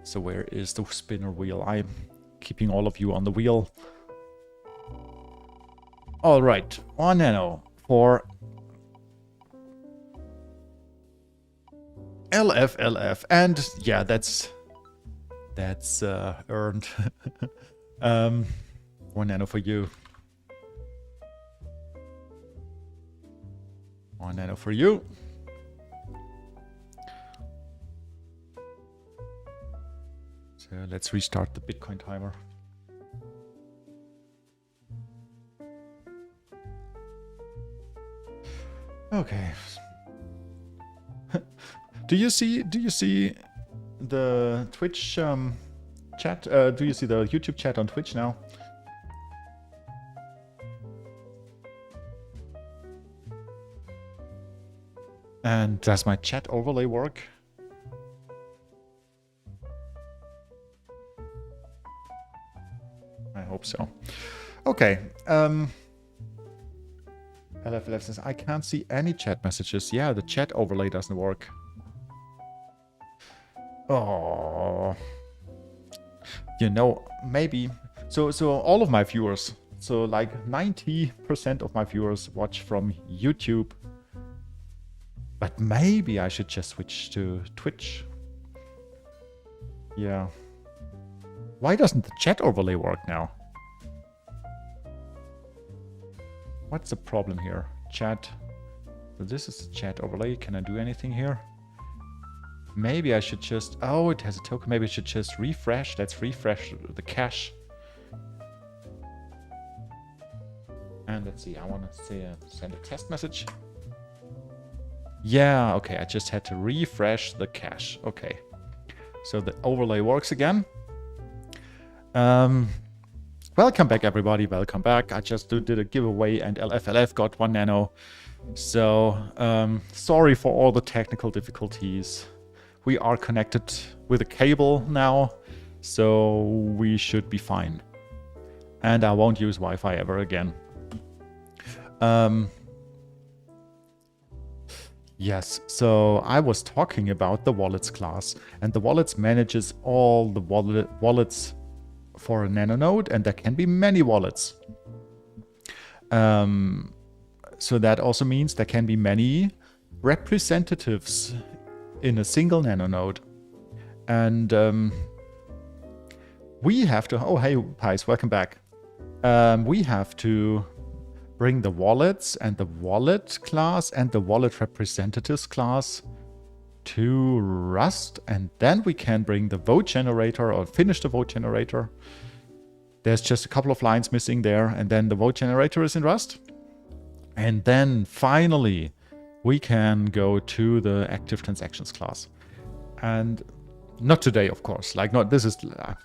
So where is the spinner wheel? I'm keeping all of you on the wheel. All right, 1 nano for LF. And yeah, that's earned. 1 nano for you. 1 nano for you. So let's restart the Bitcoin timer. Okay. Do you see the Twitch chat? Do you see the YouTube chat on Twitch now? And does my chat overlay work? I hope so. Okay. LFLF says, I can't see any chat messages. Yeah, the chat overlay doesn't work. Oh. You know, maybe. So all of my viewers, so like 90% of my viewers watch from YouTube. But maybe I should just switch to Twitch. Yeah. Why doesn't the chat overlay work now? What's the problem here? Chat. So this is the chat overlay. Can I do anything here? Maybe I should just... Oh, it has a token. Maybe I should just refresh. Let's refresh the cache. And let's see. I want to say, send a test message. Yeah, okay. I just had to refresh the cache. Okay. So the overlay works again. Welcome back, everybody. Welcome back. I just did a giveaway and LFLF got 1 nano. So sorry for all the technical difficulties. We are connected with a cable now, so we should be fine. And I won't use Wi-Fi ever again. Yes, so I was talking about the wallets class, and the wallets manages all the wallets for a nano node, and there can be many wallets. So that also means there can be many representatives in a single nano node. And we have to... Oh, hey, Pies, welcome back. We have to bring the wallets and the wallet class and the wallet representatives class to Rust, and then we can bring the vote generator or finish the vote generator. There's just a couple of lines missing there, and then the vote generator is in Rust. And then finally we can go to the active transactions class. And not today, of course. Like, not this is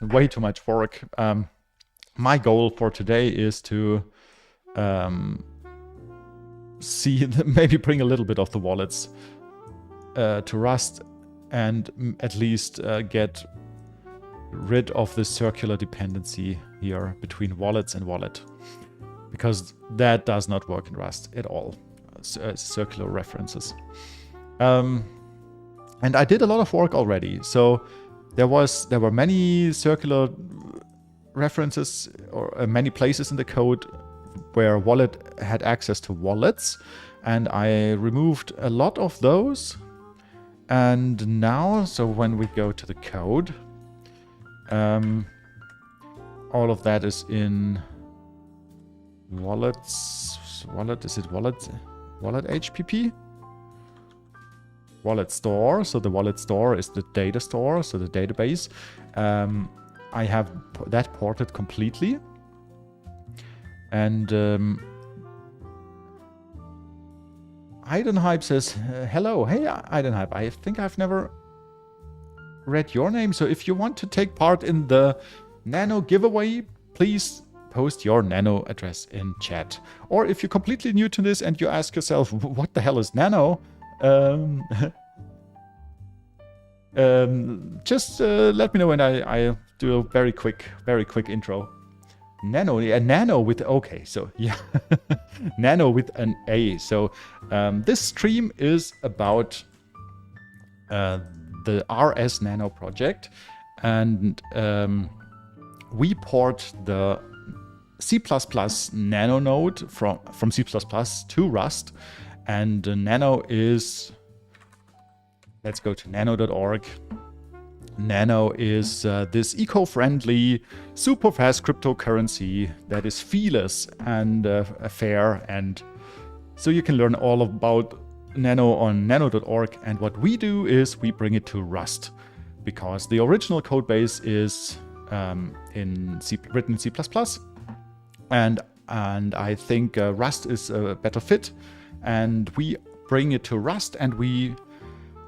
way too much work. My goal for today is to maybe bring a little bit of the wallets to Rust, and at least get rid of the circular dependency here between wallets and wallet, because that does not work in Rust at all. Circular references. And I did a lot of work already. So there were many circular references, or many places in the code where wallet had access to wallets, and I removed a lot of those. And now, so when we go to the code, all of that is in wallets. Is it wallet HPP? Wallet store. So the wallet store is the data store, so the database. I have that ported completely. And Idenhype says, hello. Hey, Idenhype. I think I've never read your name. So if you want to take part in the nano giveaway, please post your nano address in chat. Or if you're completely new to this and you ask yourself, what the hell is nano? Just let me know, and I do a very quick intro. Nano, yeah, nano with, okay, so yeah, nano with an A. So this stream is about the RsNano project, And we port the C++ Nano node from C++ to Rust. And Nano is, let's go to nano.org. Nano is this eco-friendly, super fast cryptocurrency that is feeless and fair. And so you can learn all about Nano on nano.org. And what we do is we bring it to Rust, because the original code base is written in C++. And I think Rust is a better fit. And we bring it to Rust and we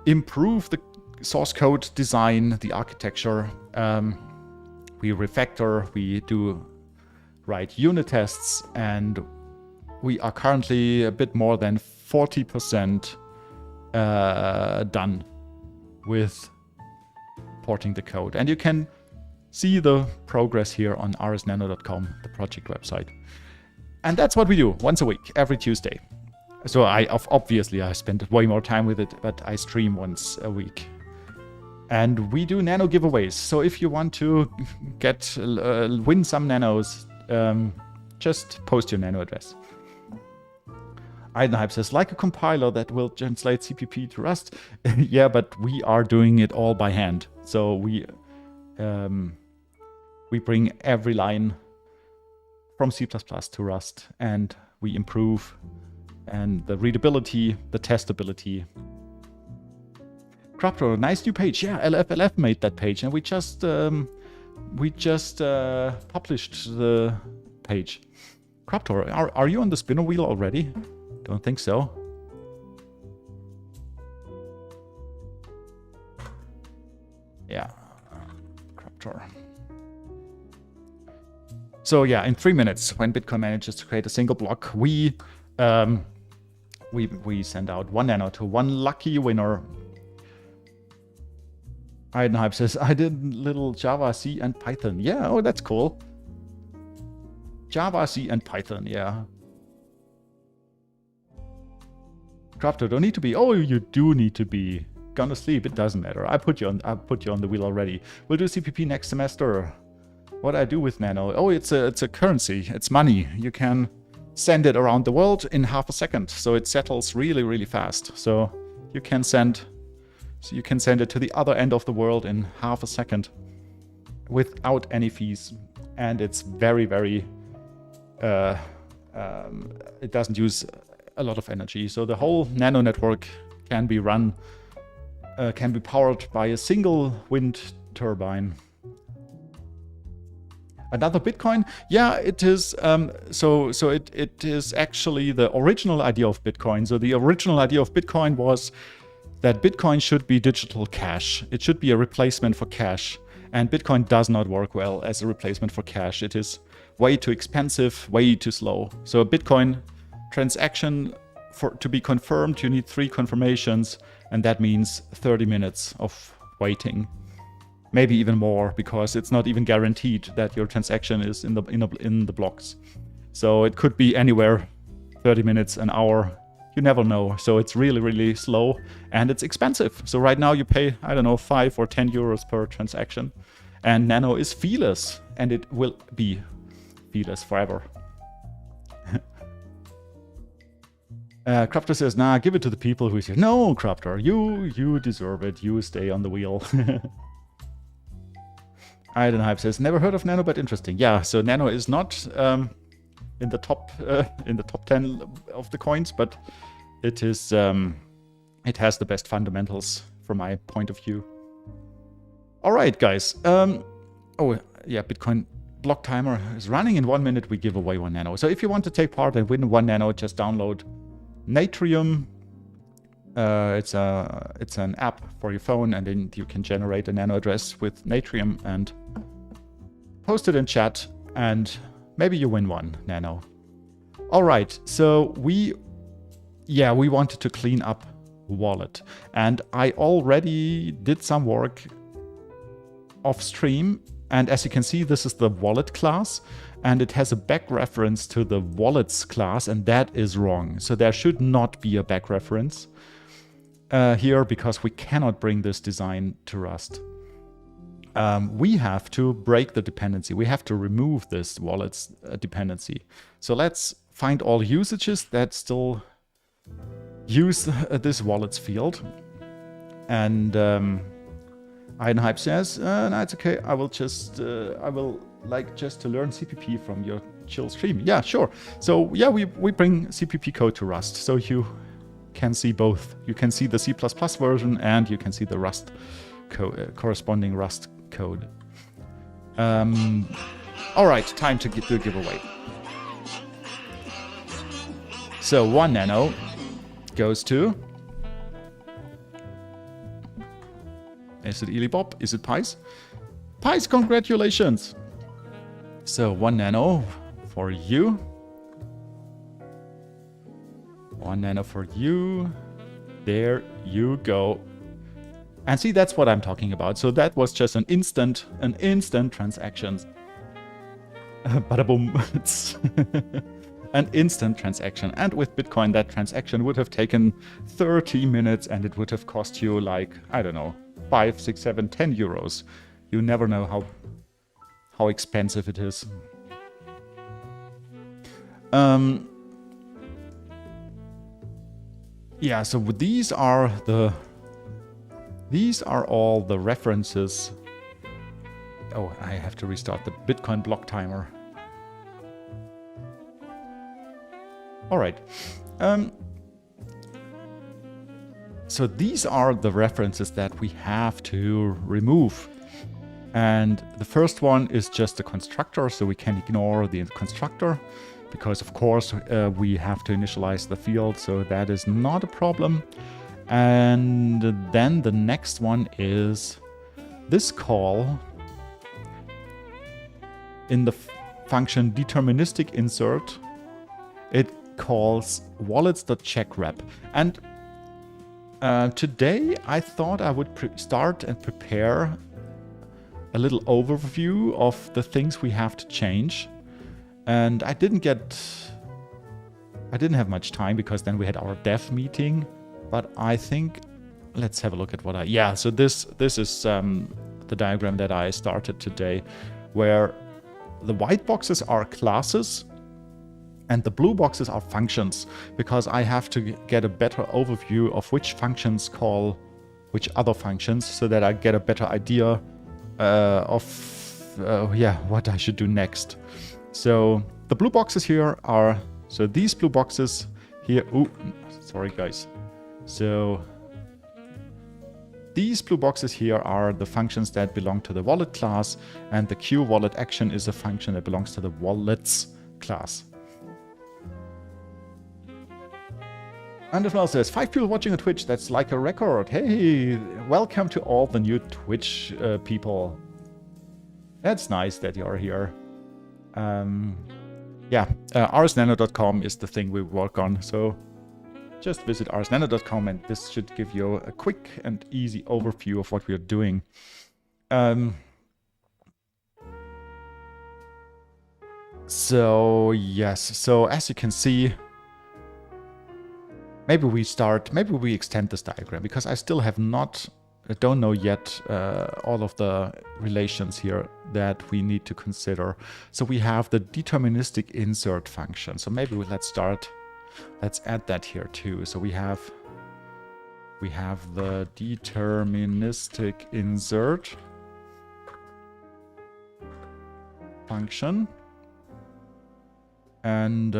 improve the source code design, the architecture. We refactor, we do write unit tests, and we are currently a bit more than 40% done with porting the code. And you can see the progress here on rsnano.com, the project website. And that's what we do once a week, every Tuesday. So obviously I spend way more time with it, but I stream once a week. And we do nano giveaways. So if you want to win some nanos, just post your nano address. Eidenhype says, like a compiler that will translate CPP to Rust. Yeah, but we are doing it all by hand. So we bring every line from C++ to Rust, and we improve and the readability, the testability. Craptor, nice new page. Yeah, LFLF made that page, and we just published the page. Craptor, are you on the spinner wheel already? Don't think so. Yeah, Craptor. So yeah, in 3 minutes, when Bitcoin manages to create a single block, we send out 1 nano to 1 lucky winner. Eidenhype says, I did little Java, C, and Python. Yeah, oh, that's cool. Java, C, and Python, yeah. Crafter, don't need to be. Oh, you do need to be. Gonna sleep, it doesn't matter. I put you on the wheel already. We'll do CPP next semester. What I do with Nano? Oh, it's a currency. It's money. You can send it around the world in half a second. So it settles really, really fast. So you can send it to the other end of the world in half a second without any fees. And it's very, very it doesn't use a lot of energy. So the whole Nano network can be powered by a single wind turbine. Another Bitcoin? Yeah, it is. It is actually the original idea of Bitcoin. So the original idea of Bitcoin was that Bitcoin should be digital cash. It should be a replacement for cash. And Bitcoin does not work well as a replacement for cash. It is way too expensive, way too slow. So a Bitcoin transaction, to be confirmed, you need 3 confirmations, and that means 30 minutes of waiting. Maybe even more, because it's not even guaranteed that your transaction is in the blocks. So it could be anywhere 30 minutes, an hour. You never know. So it's really, really slow, and it's expensive. So right now you pay, I don't know, 5 or 10 euros per transaction. And Nano is feeless, and it will be feeless forever. Crafter says, nah, give it to the people who say, no, Crafter, you deserve it. You stay on the wheel. Eidenhype says, never heard of Nano, but interesting. Yeah, so Nano is not in the top 10 of the coins, but it is it has the best fundamentals from my point of view. All right, guys. Oh yeah, Bitcoin block timer is running. In 1 minute, we give away 1 nano. So if you want to take part and win 1 nano, just download Natrium. It's an app for your phone, and then you can generate a nano address with Natrium and post it in chat, and maybe you win 1 nano. All right, so we wanted to clean up wallet, and I already did some work off stream, and as you can see, this is the wallet class, and it has a back reference to the wallets class, and that is wrong. So there should not be a back reference here, because we cannot bring this design to Rust. we have to break the dependency. We have to remove this wallet's dependency. So let's find all usages that still use this wallet's field. And Einhype says, no, it's okay. I will just to learn CPP from your chill stream. Yeah, sure. So yeah, we bring CPP code to Rust, so you can see both. You can see the C++ version and you can see the Rust corresponding Rust code. All right, time to do a giveaway. So 1 nano goes to... Is it Elibob? Is it Pies? Pies, congratulations! So 1 nano for you. 1 nano for you. There you go. And see, that's what I'm talking about. So that was just an instant transaction. Bada boom. An instant transaction. And with Bitcoin, that transaction would have taken 30 minutes and it would have cost you like, I don't know, 5, 6, 7, 10 euros. You never know how expensive it is. Yeah, so these are all the references. Oh, I have to restart the Bitcoin block timer. All right. So these are the references that we have to remove. And the first one is just the constructor, so we can ignore the constructor because, of course, we have to initialize the field, so that is not a problem. And then the next one is this call in the function deterministic insert. It calls wallets.checkwrap. And today I thought I would start and prepare a little overview of the things we have to change. And I didn't have much time because then we had our dev meeting. But I think, let's have a look at so this is the diagram that I started today, where the white boxes are classes and the blue boxes are functions, because I have to get a better overview of which functions call which other functions, so that I get a better idea of what I should do next. So the blue boxes here are, so these blue boxes here, sorry guys. So these blue boxes here are the functions that belong to the wallet class, and the QWallet action is a function that belongs to the wallets class. Underflow says, 5 people watching on Twitch, that's like a record. Hey, welcome to all the new Twitch people. That's nice that you're here. RsNano.com is the thing we work on, so just visit RsNano.com and this should give you a quick and easy overview of what we are doing. So as you can see, maybe we extend this diagram, because I still don't know yet all of the relations here that we need to consider. So we have the deterministic insert function. So maybe let's add that here too. So we have the deterministic insert function, and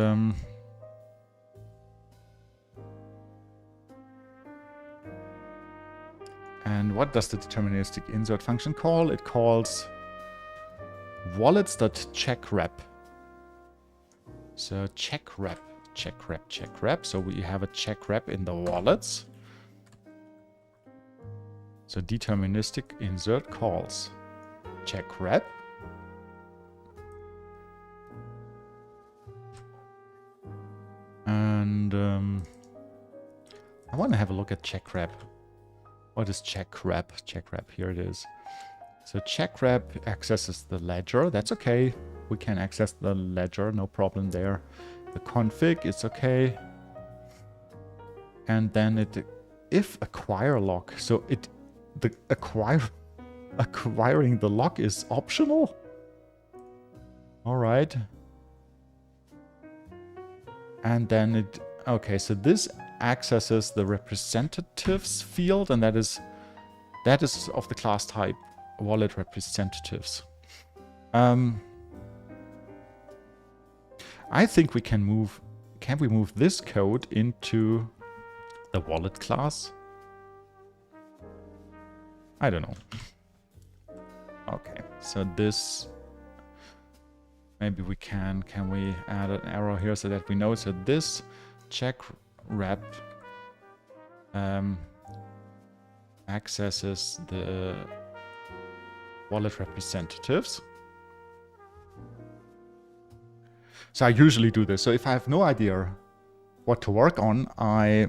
what does the deterministic insert function call? It calls wallets.checkwrap. So checkwrap. So we have a checkwrap in the wallets. So deterministic insert calls checkwrap. And I want to have a look at checkwrap. What is checkwrap? Checkwrap, here it is. So checkwrap accesses the ledger. That's okay. We can access the ledger, no problem there. The config is okay. And then if acquire lock. So the acquire Acquiring the lock is optional? All right. And then it... Okay, so this accesses the representatives field, and that is of the class type wallet representatives. I think we can move... Can we move this code into the wallet class? I don't know. Okay, so this... Maybe we can we add an arrow here so that we know? So this check rep accesses the wallet representatives. So I usually do this. So if I have no idea what to work on, I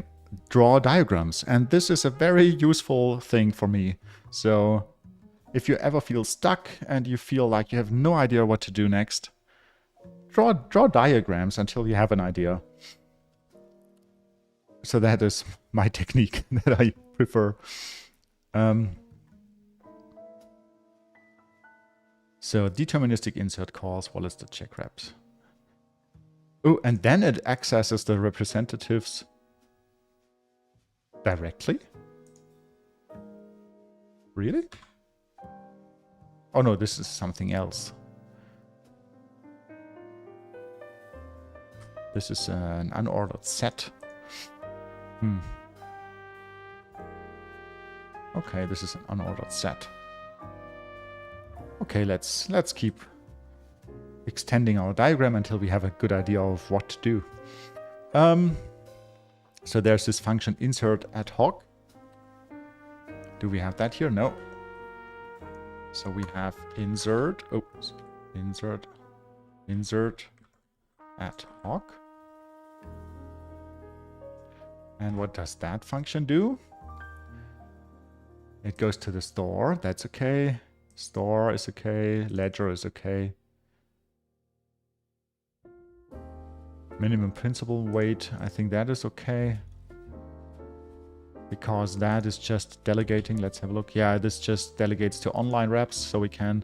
draw diagrams. And this is a very useful thing for me. So if you ever feel stuck and you feel like you have no idea what to do next, draw diagrams until you have an idea. So that is my technique that I prefer. So deterministic insert calls wallets.check reps. Oh, and then it accesses the representatives directly? Really? Oh no, this is something else. This is an unordered set. Okay, this is an unordered set. Okay, let's keep extending our diagram until we have a good idea of what to do. So there's this function insert ad hoc. Do we have that here? No. So we have insert ad hoc. And what does that function do? It goes to the store. That's okay. Store is okay. Ledger is okay. Minimum principal weight, I think that is okay. Because that is just delegating. Let's have a look. Yeah, this just delegates to online reps, so we can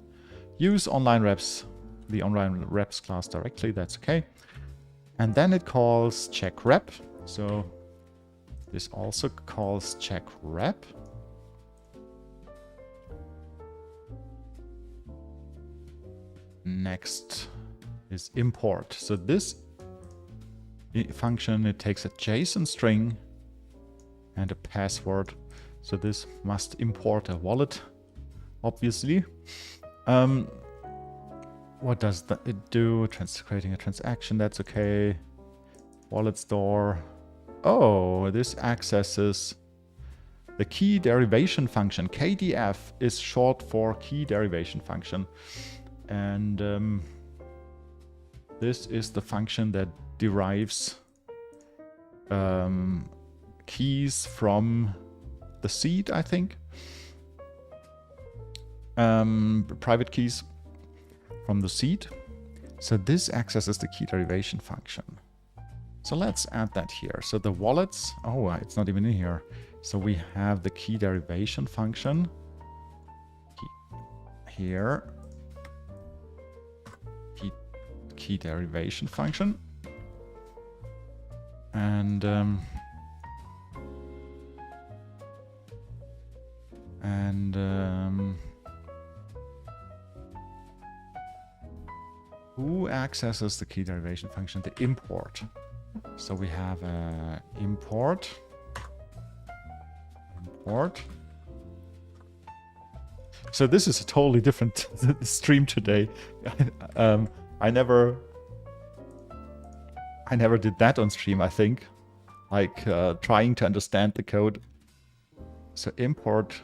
use online reps, the online reps class directly. That's okay. And then it calls check rep. So this also calls check rep. Next is import. So this function, it takes a JSON string and a password. So this must import a wallet, obviously. What does it do? Creating a transaction, that's okay. Wallet store. Oh, this accesses the key derivation function. KDF is short for key derivation function. And this is the function that derives keys from the seed, I think. Private keys from the seed. So this accesses the key derivation function. So let's add that here. So the wallets, oh, it's not even in here. So we have the key derivation function here. Key derivation function. And who accesses the key derivation function? The import. So we have a import. So this is a totally different stream today. I never did that on stream, I think. Like trying to understand the code. So import.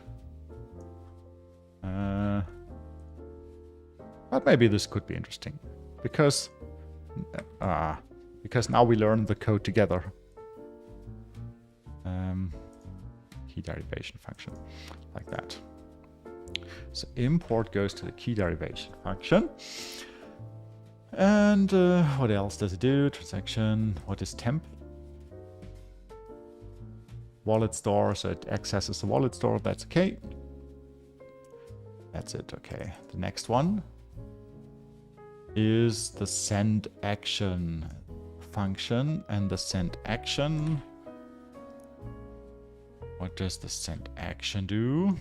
But maybe this could be interesting. Because now we learn the code together. Key derivation function. Like that. So import goes to the key derivation function. And what else does it do? Transaction. What is temp? Wallet store. So it accesses the wallet store. That's okay. That's it, okay. The next one is the send action function, and the send action. What does the send action do?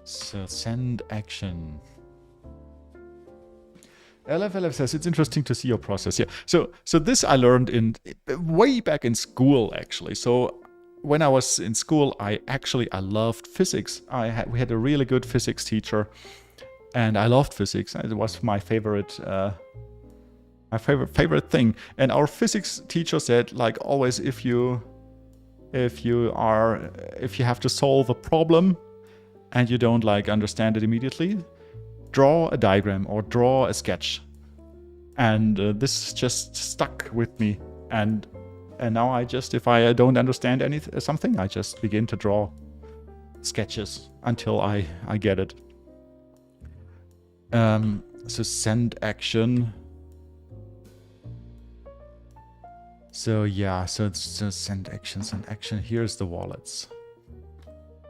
So send action. LFLF says it's interesting to see your process. Yeah. So this I learned in way back in school actually. So when I was in school, I loved physics. We had a really good physics teacher, and I loved physics. It was my favorite thing. And our physics teacher said, like always, if you have to solve a problem and you don't like understand it immediately, draw a diagram or draw a sketch. And this just stuck with me. And now I just, if I don't understand something, I just begin to draw sketches until I get it. So send action. So yeah, so it's send action. Here's the wallets.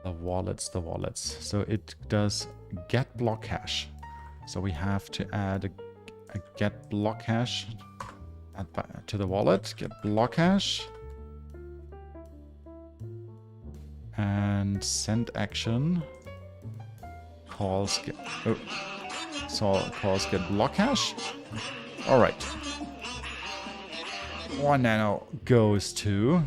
The wallets. So it does get block hash. So we have to add a get block hash to the wallet, get block hash, and send action calls get block hash. All right. 1 nano goes to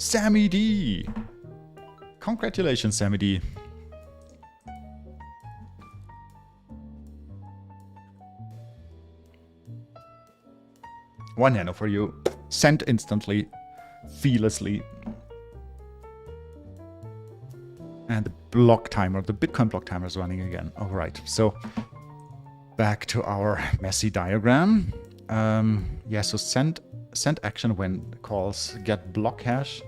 Sammy D. Congratulations, Sammy D. One nano for you. Sent instantly, fearlessly. And the block timer, the Bitcoin block timer is running again. All right, so back to our messy diagram. Yeah, so send action when calls get block hash.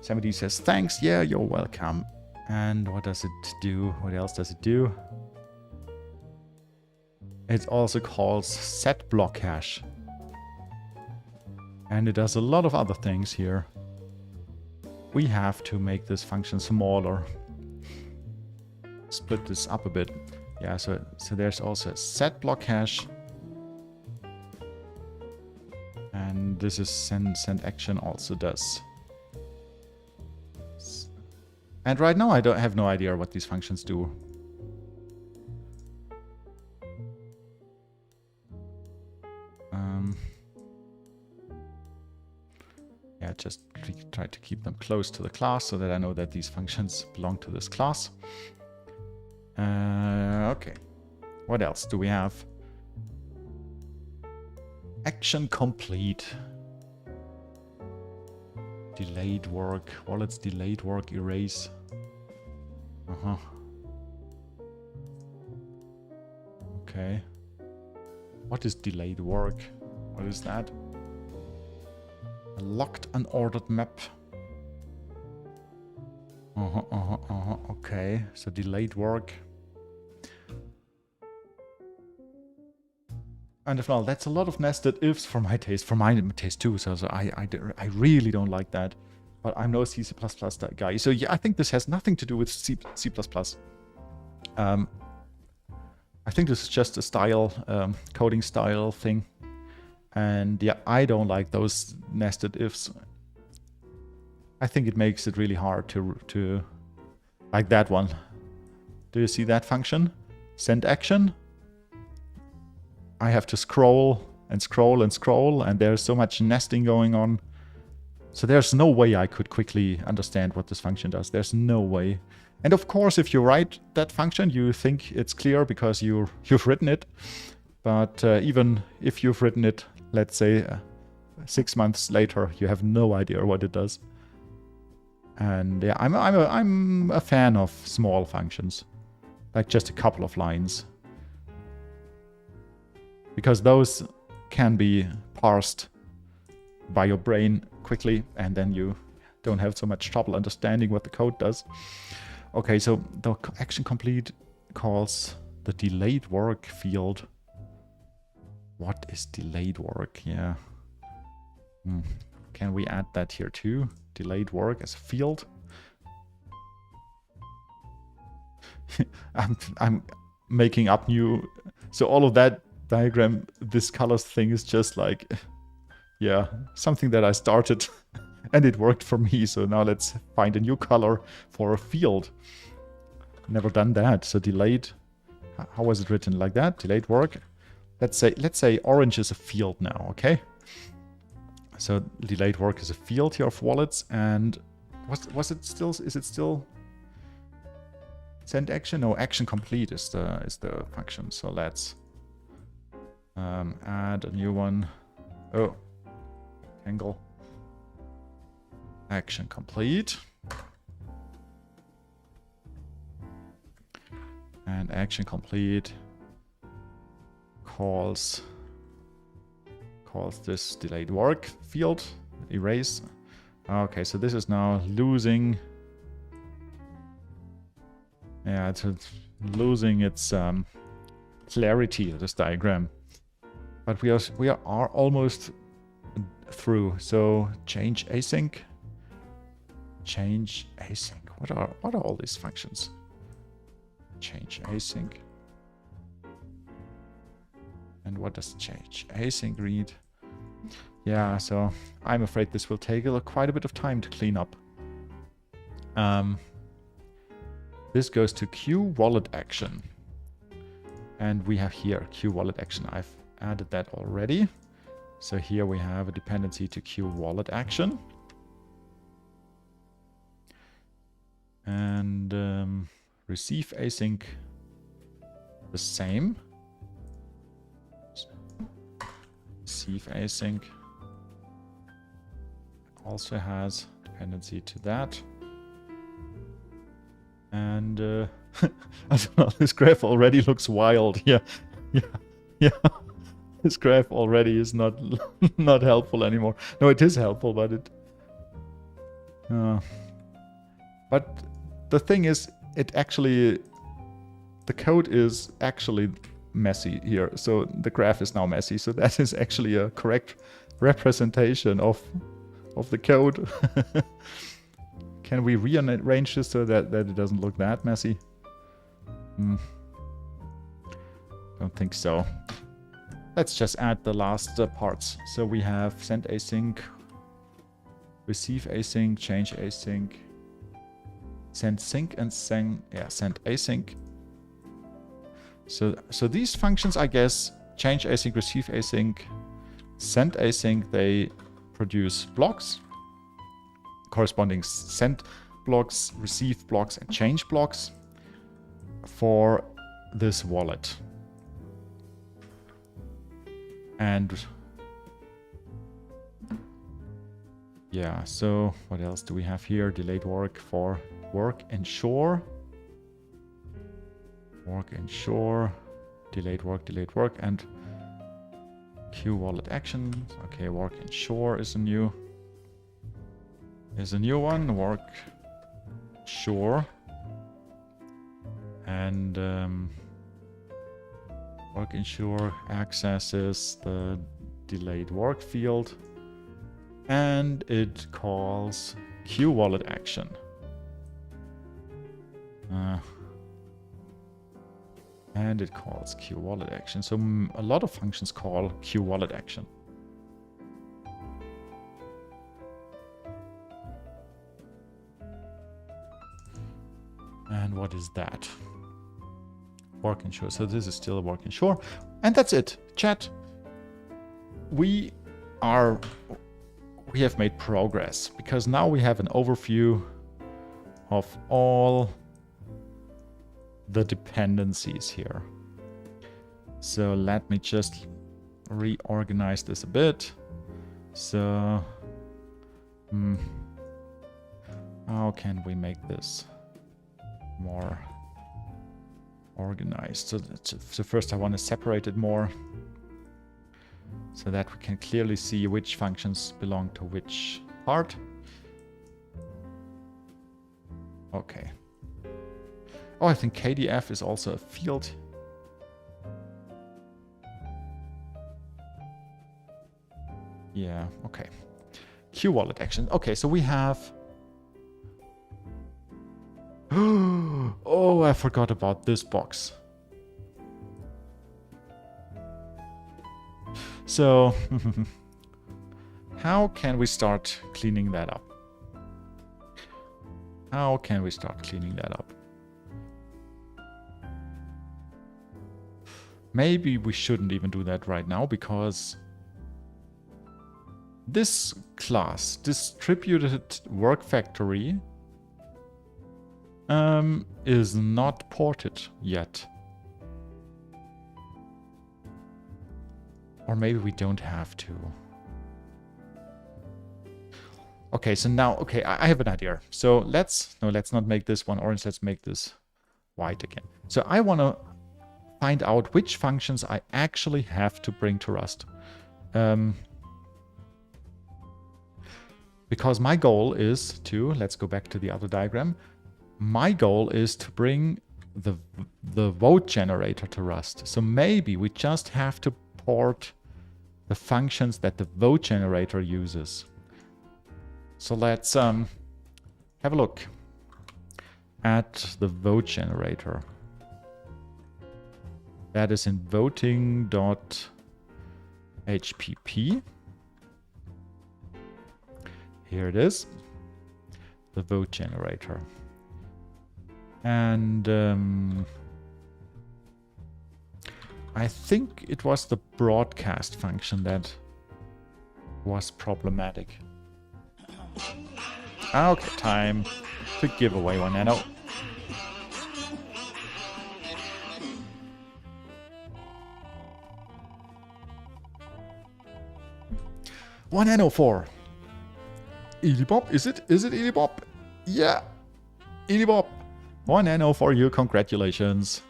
Somebody says, thanks, yeah, you're welcome. And what does it do? What else does it do? It also calls set block hash. And it does a lot of other things here. We have to make this function smaller. Split this up a bit. Yeah, so there's also a set block hash. And this is send action also does. And right now I have no idea what these functions do. Yeah, just try to keep them close to the class so that I know that these functions belong to this class. Okay. What else do we have? Action complete. Delayed work. Wallets delayed work erase. Okay. What is delayed work? What is that? A locked unordered map. Okay. So delayed work. And if not, that's a lot of nested ifs for my taste, too. So I really don't like that. But I'm no C++ guy. So yeah, I think this has nothing to do with C++. I think this is just a style, coding style thing. And yeah, I don't like those nested ifs. I think it makes it really hard to like that one. Do you see that function? Send action. I have to scroll and scroll and scroll, and there's so much nesting going on. So there's no way I could quickly understand what this function does. There's no way. And of course, if you write that function, you think it's clear because you've written it. But even if you've written it, let's say 6 months later, you have no idea what it does. And yeah, I'm a fan of small functions, like just a couple of lines. Because those can be parsed by your brain quickly, and then you don't have so much trouble understanding what the code does. Okay, so the action complete calls the delayed work field. What is delayed work? Yeah. Can we add that here too? Delayed work as a field. I'm making up new. So all of that diagram, this colors thing is just like, yeah, something that I started and it worked for me. So now let's find a new color for a field. Never done that. So delayed. How was it written? Like that? Delayed work. Let's say orange is a field now. Okay. So delayed work is a field here of wallets, and was it still? Is it still send action? No, action complete is the function. So let's add a new one. Oh, angle. Action complete. And action complete calls this delayed work field. Erase. Okay, so this is now losing. Yeah, it's losing its clarity, this diagram. But we are almost through. So change async. Change async. What are all these functions? Change async. And what does change async read? Yeah, so I'm afraid this will take quite a bit of time to clean up. This goes to queue wallet action. And we have here queue wallet action. I've added that already. So here we have a dependency to queue wallet action. And receive async the same. Receive async also has dependency to that. And I don't know, this graph already looks wild. Yeah. This graph already is not not helpful anymore. No, it is helpful, but it. But the thing is, the code is actually messy here. So the graph is now messy. So that is actually a correct representation of the code. Can we rearrange this so that it doesn't look that messy? Don't think so. Let's just add the last parts. So we have send async, receive async, change async, send sync, and send async. So these functions, I guess, change async, receive async, send async, they produce blocks, corresponding send blocks, receive blocks, and change blocks for this wallet. And yeah, so what else do we have here? Delayed work for work ensure. Work ensure, delayed work, and queue wallet action. Okay, work ensure is a new one. Work sure, and work ensure accesses the delayed work field, and it calls queue wallet action. And it calls queue wallet action. So a lot of functions call queue wallet action. And what is that? Work ensure. So this is still a work ensure. And that's it. Chat. We have made progress because now we have an overview of all the dependencies here. So let me just reorganize this a bit. So how can we make this more organized? So first I want to separate it more so that we can clearly see which functions belong to which part. Okay. Oh, I think KDF is also a field. Yeah, okay. Q wallet action. Okay, so we have... Oh, I forgot about this box. So, how can we start cleaning that up? How can we start cleaning that up? Maybe we shouldn't even do that right now, because this class, distributed work factory, is not ported yet. Or maybe we don't have to. Okay, so now, okay, I have an idea. So let's not make this one orange, let's make this white again. So I want to find out which functions I actually have to bring to Rust. Because my goal is to, let's go back to the other diagram. My goal is to bring the vote generator to Rust. So maybe we just have to port the functions that the vote generator uses. So let's have a look at the vote generator. That is in voting.hpp. Here it is, the vote generator. And I think it was the broadcast function that was problematic. Okay, time to give away one nano. One nano for Ilibop. Is it Ilibop? Yeah, Ilibop. One nano for you. Congratulations.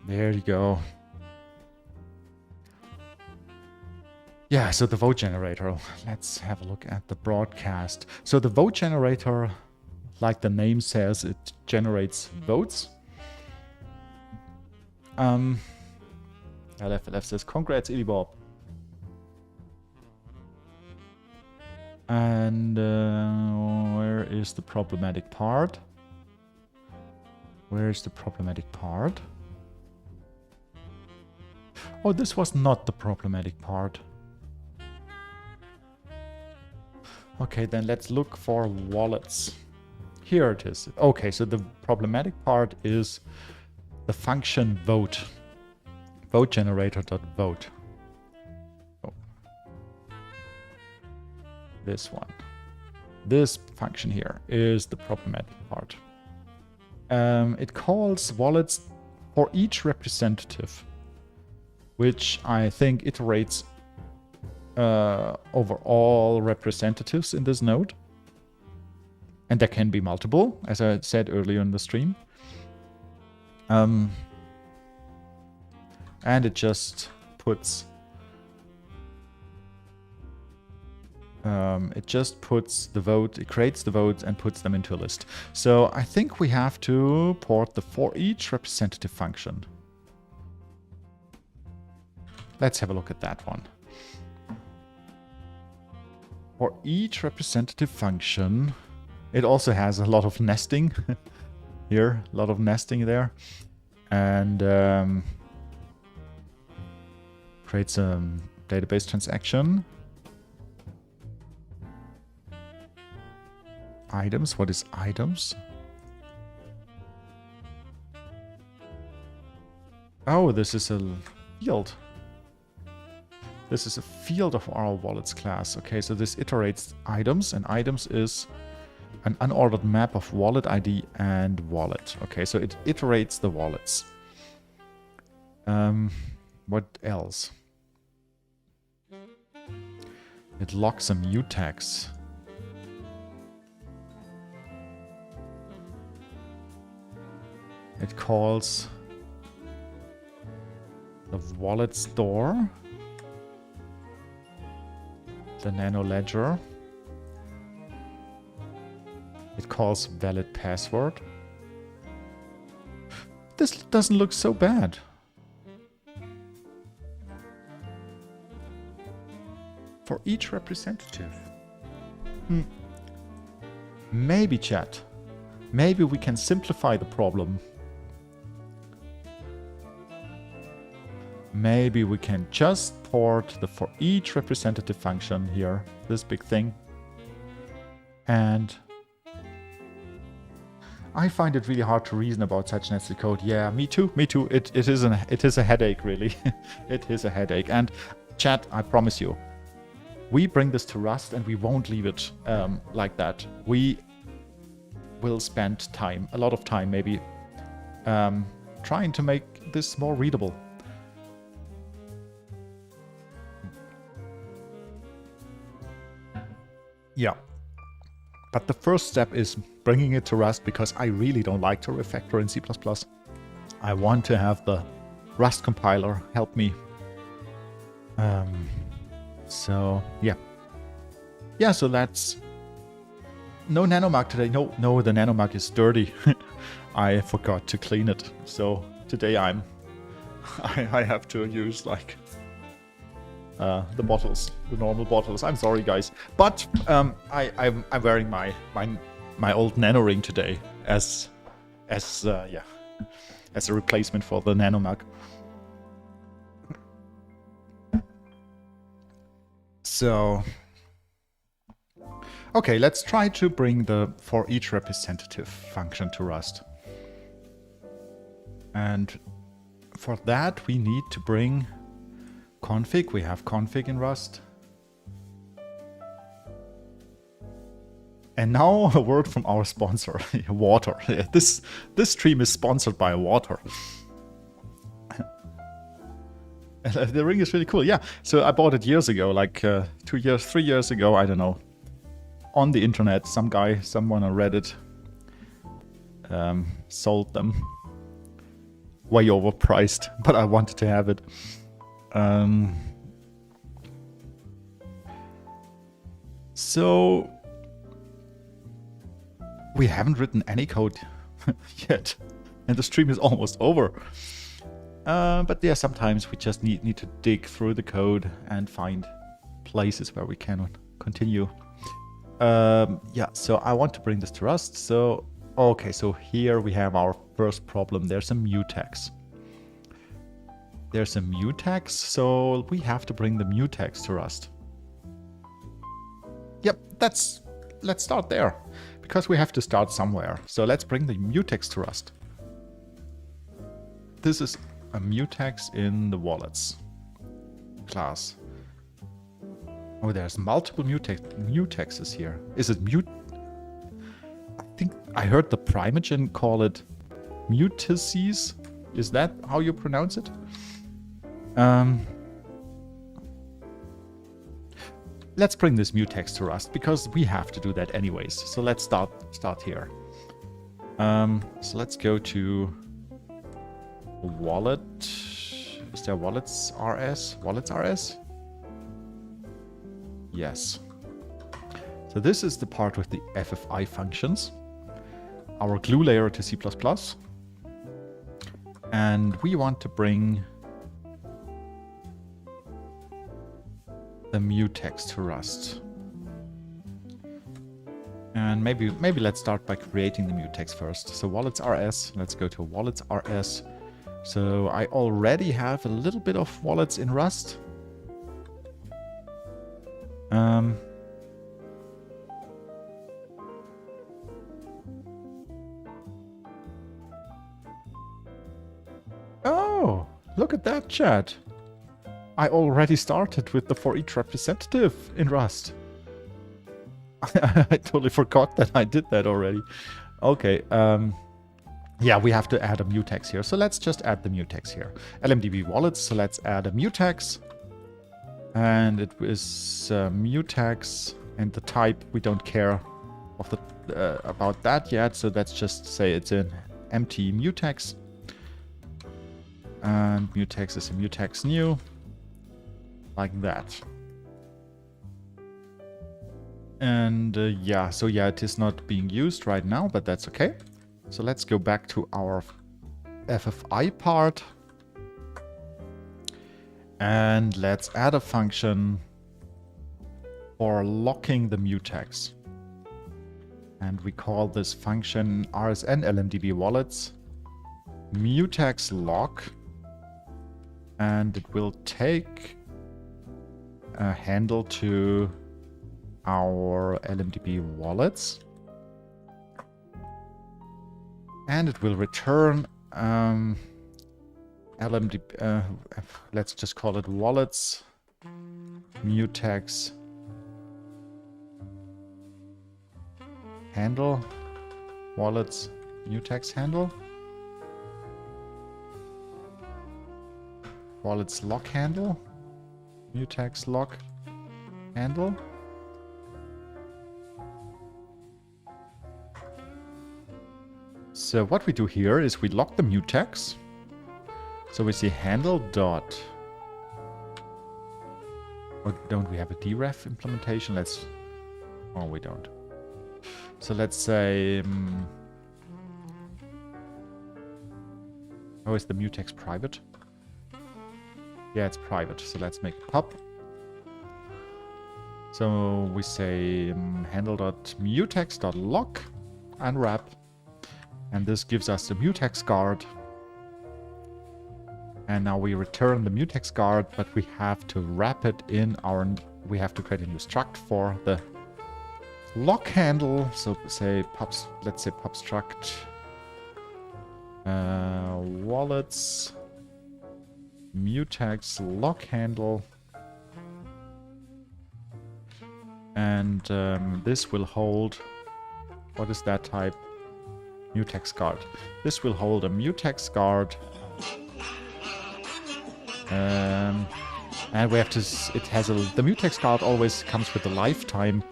There you go. Yeah, so the vote generator. Let's have a look at the broadcast. So the vote generator, like the name says, it generates votes. LFLF says, congrats, Ilibop. And where is the problematic part? Where is the problematic part? Oh, this was not the problematic part. Okay, then let's look for wallets. Here it is. Okay, so the problematic part is the function vote. Vote generator.vote. Oh. This one. This function here is the problematic part. It calls wallets for each representative, which I think iterates over all representatives in this node. And there can be multiple, as I said earlier in the stream. And it just puts the vote, it creates the votes and puts them into a list. So I think we have to port the for each representative function. Let's have a look at that one. For each representative function, it also has a lot of nesting here, a lot of nesting there, and creates a database transaction. Items, what is items? Oh, this is a field. This is a field of our wallets class. Okay, so this iterates items, and items is an unordered map of wallet ID and wallet. Okay, so it iterates the wallets. What else? It locks some mutags. It calls the wallet store, the nano ledger, It calls valid password. This doesn't look so bad. For each representative. Maybe, chat. Maybe we can simplify the problem. Maybe we can just port the for each representative function here, this big thing. And I find it really hard to reason about such nested code. Yeah, me too, me too. It is a headache, really. It is a headache. And chat, I promise you, we bring this to Rust and we won't leave it like that. We will spend time, a lot of time maybe, trying to make this more readable. Yeah. But the first step is bringing it to Rust because I really don't like to refactor in C++. I want to have the Rust compiler help me. So, yeah. Yeah, so that's... No nanomag today. No, the nanomag is dirty. I forgot to clean it. So today I have to use like the bottles, the normal bottles. I'm sorry, guys, but I'm wearing my old nano ring today as a replacement for the nanomag. So, okay, let's try to bring the for each representative function to Rust. And for that, we need to bring config. We have config in Rust. And now a word from our sponsor, water. This stream is sponsored by water. The ring is really cool. Yeah, so I bought it years ago, like 2 years, 3 years ago, I don't know. On the internet, someone on Reddit sold them. Way overpriced, but I wanted to have it. So we haven't written any code yet, and the stream is almost over. But yeah, sometimes we just need to dig through the code and find places where we can continue. Yeah, so I want to bring this to Rust. So, okay, so here we have our first problem. There's a mutex. There's a mutex, so we have to bring the mutex to Rust. Yep, let's start there, because we have to start somewhere. So let's bring the mutex to Rust. This is a mutex in the wallets class. Oh, there's multiple mutexes here. Is it mute? I think I heard the Primeagen call it mutices. Is that how you pronounce it? Let's bring this mutex to Rust because we have to do that anyways. So let's start here. So let's go to wallet. Is there wallets RS? Wallets RS? Yes. So this is the part with the FFI functions, our glue layer to C++. And we want to bring the mutex to Rust. And maybe let's start by creating the mutex first. So wallets RS, let's go to wallets RS. So I already have a little bit of wallets in Rust. Oh, look at that, chat. I already started with the for each representative in Rust. I totally forgot that I did that already. Okay, yeah, we have to add a mutex here. So let's just add the mutex here. LMDB wallets, so let's add a mutex. And it is mutex, and the type, we don't care of the about that yet. So let's just say it's an empty mutex. And mutex is a mutex new. Like that. And yeah, so yeah, it is not being used right now, but that's okay. So let's go back to our FFI part. And let's add a function for locking the mutex. And we call this function RSN LMDB wallets mutex lock. And it will take a handle to our LMDB wallets. And it will return LMDB, let's just call it wallets mutex handle, wallets mutex handle, wallets lock handle, mutex lock handle. So what we do here is we lock the mutex. So we say handle dot, or don't we have a deref implementation? Let's, oh, we don't. So let's say, oh, is the mutex private? Yeah, it's private. So let's make pub. So we say handle.mutex.lock and wrap. And this gives us the mutex guard. And now we return the mutex guard, but we have to wrap it in our, we have to create a new struct for the lock handle. So say pubs, let's say pub struct wallets mutex lock handle. And this will hold, what is that type? Mutex guard. This will hold a mutex guard. And we have to, it has a, the mutex guard always comes with a lifetime.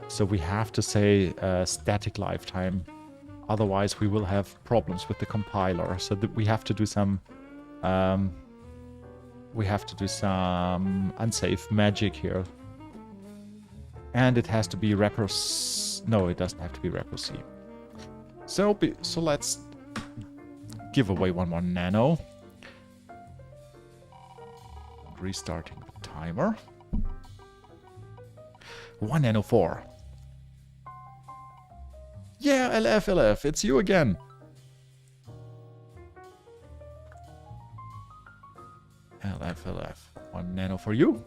So we have to say static lifetime. Otherwise we will have problems with the compiler. So that we have to do some, unsafe magic here. And it has to be repro, no, it doesn't have to be repro C. So let's give away one more nano. Restarting the timer. 1 nano 4. Yeah, LF, it's you again. LF. 1 nano for you.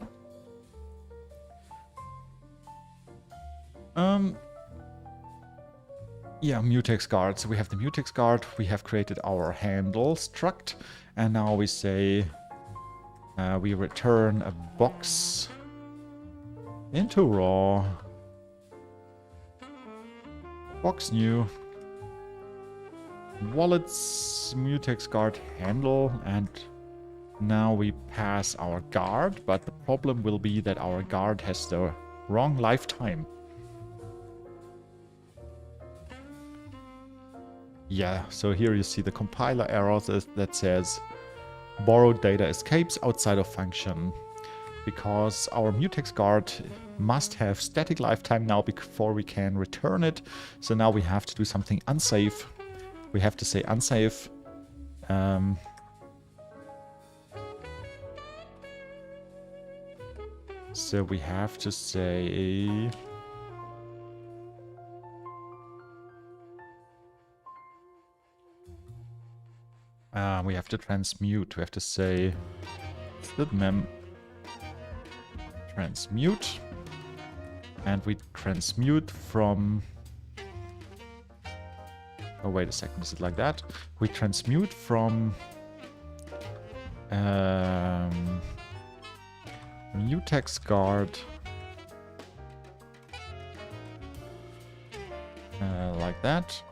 Yeah, mutex guard. So we have the mutex guard. We have created our handle struct. And now we say we return a box into raw. Box new. Wallets mutex guard handle. And now we pass our guard. But the problem will be that our guard has the wrong lifetime. Yeah, so here you see the compiler error that says borrowed data escapes outside of function because our mutex guard must have static lifetime now before we can return it. So now we have to do something unsafe. We have to say unsafe. So we have to say... we have to transmute. We have to say mem transmute, and we transmute from. Oh wait a second, is it like that? We transmute from mutex guard like that.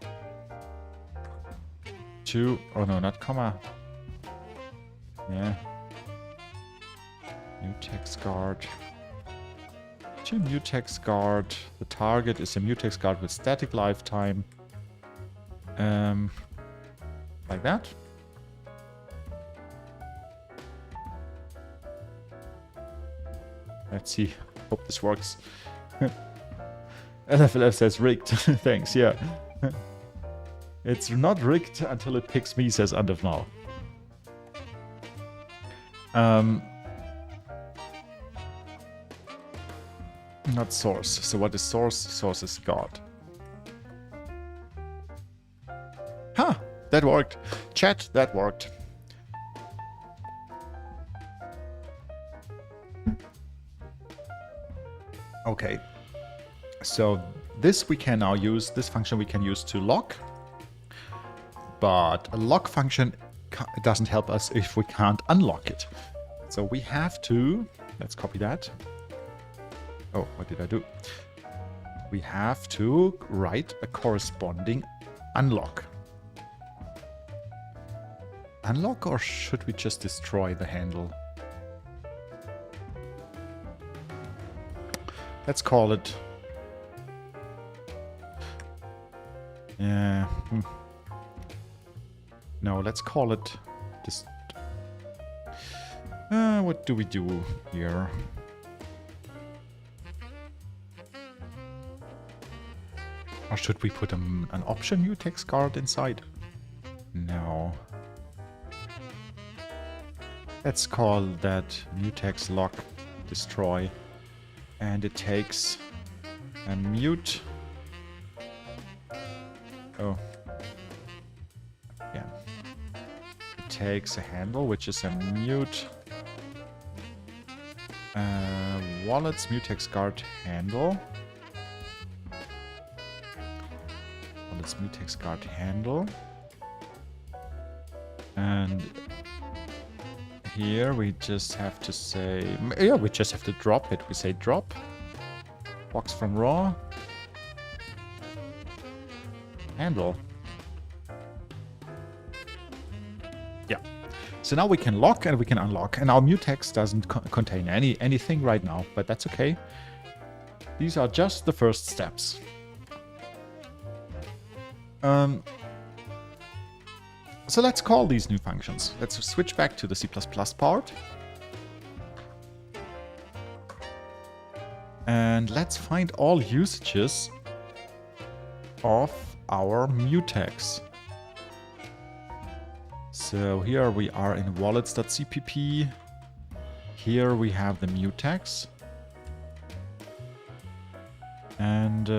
To, oh no, not comma. Yeah. Mutex guard. To mutex guard. The target is a mutex guard with static lifetime. Like that. Let's see. Hope this works. LFLF says rigged. Thanks, yeah. It's not rigged until it picks me, says Andef now. Not source. So what is source? Source is God. Huh, that worked. Chat, that worked. Okay. So this we can now use, this function we can use to lock. But a lock function doesn't help us if we can't unlock it. So we have to, let's copy that. Oh, what did I do? We have to write a corresponding unlock. Unlock, or should we just destroy the handle? Let's call it... No, let's call it... what do we do here? Or should we put an option mutex guard inside? No. Let's call that mutex lock destroy. And it takes a mute. Oh. Yeah. It takes a handle, which is a mute. Wallets mutex guard handle. Wallets mutex guard handle. And here we just have to say, yeah, we just have to drop it. We say drop, box from raw, handle. Yeah. So now we can lock and we can unlock, and our mutex doesn't contain anything right now, but that's okay. These are just the first steps. So let's call these new functions. Let's switch back to the C++ part. And let's find all usages of our mutex. So here we are in wallets.cpp. Here we have the mutex. And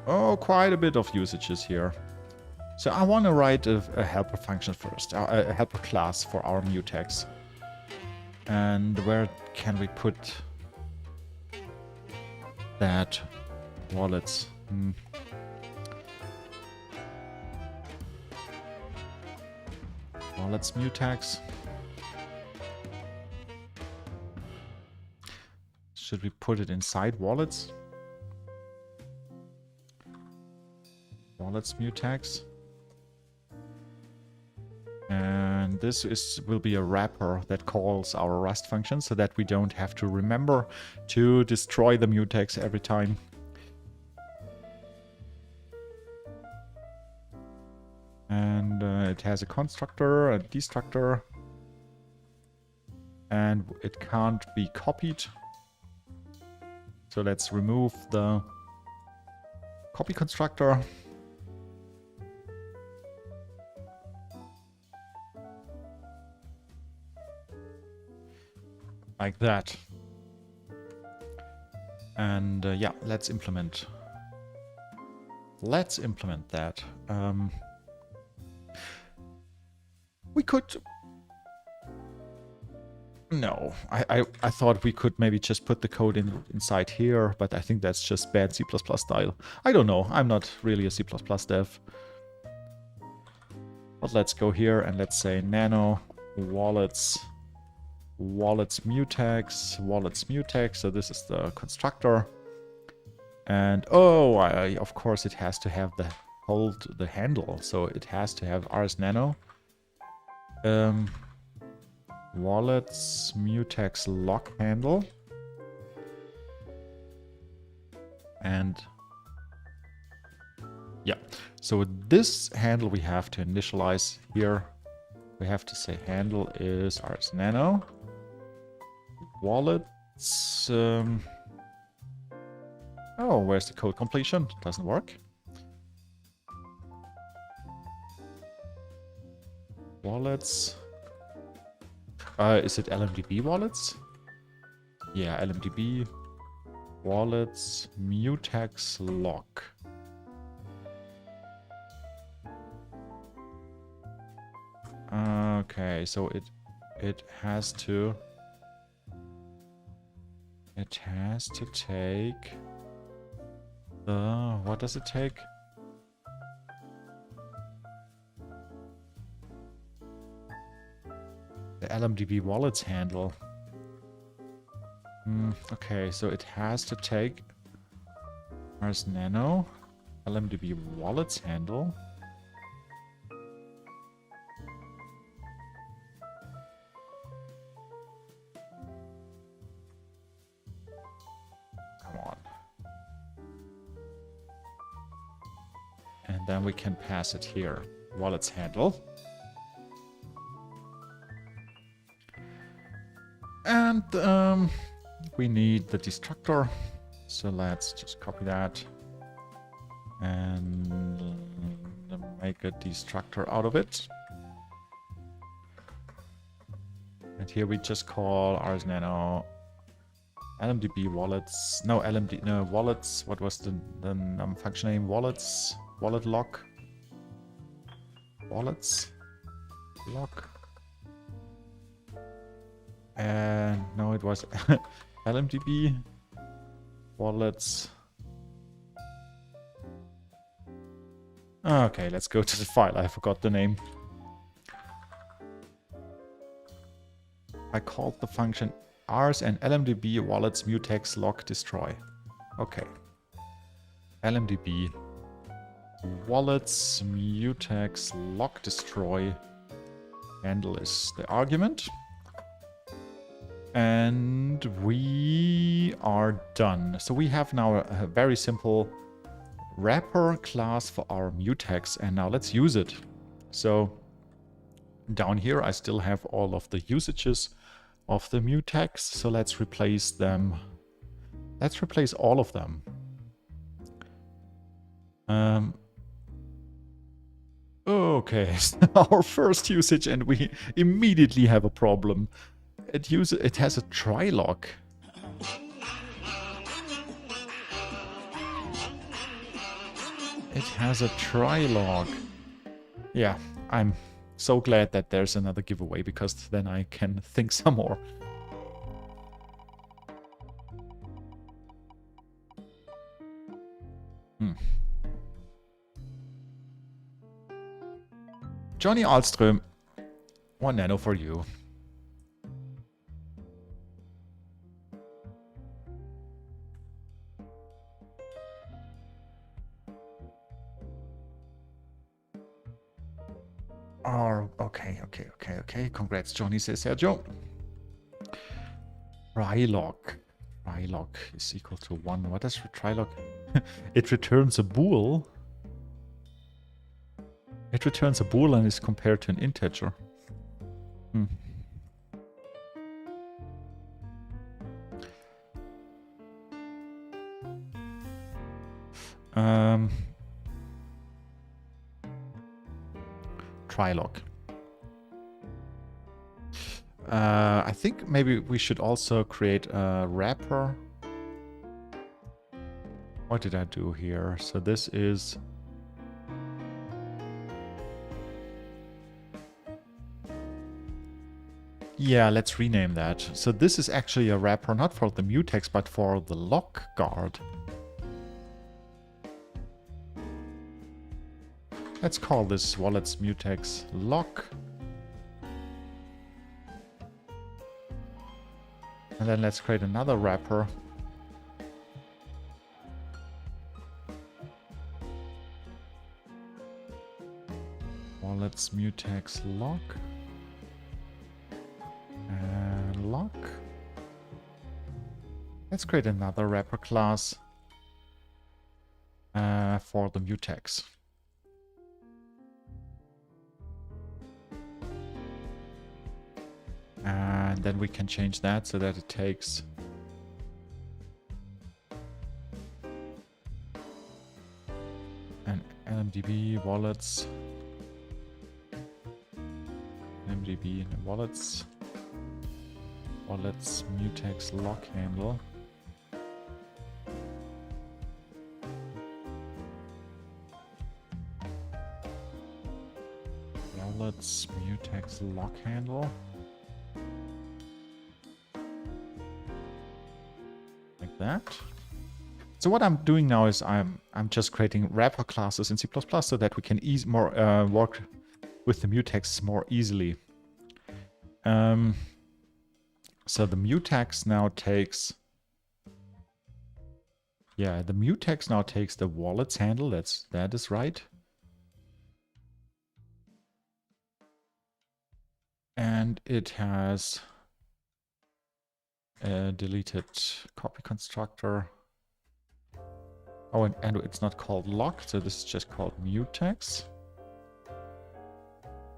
oh, quite a bit of usages here. So I want to write a helper function first, a helper class for our mutex. And where can we put that? Wallets. Wallets mutex. Should we put it inside wallets? Wallets mutex. And this will be a wrapper that calls our Rust function so that we don't have to remember to destroy the mutex every time. And it has a constructor, a destructor, and it can't be copied. So let's remove the copy constructor. Like that. And yeah, let's implement that. We could... No, I thought we could maybe just put the code inside here, but I think that's just bad C++ style. I don't know, I'm not really a C++ dev. But let's go here and let's say nano wallets mutex. So this is the constructor. And oh, of course it has to have the handle. So it has to have RsNano. Wallets mutex lock handle. And yeah, so this handle we have to initialize here. We have to say handle is RsNano. Wallets. Oh, where's the code completion? Doesn't work. Wallets. Is it LMDB wallets? Yeah, LMDB wallets mutex lock. Okay, so it has to take the, what does it take? The LMDB wallets handle. Okay, so it has to take RsNano LMDB wallets handle. Come on. And then we can pass it here. Wallets handle. And we need the destructor. So let's just copy that and make a destructor out of it. And here we just call RsNano LMDB wallets. No, no, wallets. What was the function name? Wallets. Wallet lock. Wallets. Lock. And no, it was LMDB wallets. Okay, let's go to the file. I forgot the name. I called the function rs and LMDB wallets mutex lock destroy. Okay. LMDB wallets mutex lock destroy handle is the argument. And we are done. So we have now a very simple wrapper class for our mutex, and now let's use it. So down here I still have all of the usages of the mutex, so let's replace them. Let's replace all of them. Okay, our first usage, and we immediately have a problem. It has a try-lock. It has a try-lock. Yeah, I'm so glad that there's another giveaway, because then I can think some more. Johnny Alström, 1 nano for you. Oh, okay. Congrats, Johnny, says Sergio. Try-lock. Try-lock is equal to 1. What does try-lock? It returns a bool. It returns a bool and is compared to an integer. Try-lock. I think maybe we should also create a wrapper. What did I do here? So this is... Yeah, let's rename that. So this is actually a wrapper not for the mutex, but for the lock guard. Let's call this wallets mutex lock. And then let's create another wrapper. Wallets mutex lock. And lock. Let's create another wrapper class for the mutex. And then we can change that so that it takes And LMDB wallets. LMDB wallets. Wallets mutex lock handle. Wallets mutex lock handle. Like that. So what I'm doing now is I'm just creating wrapper classes in C++ so that we can work with the mutex more easily. So the mutex now takes, the mutex now takes the wallets handle. That is right. And it has a deleted copy constructor. Oh, and it's not called lock, so this is just called mutex.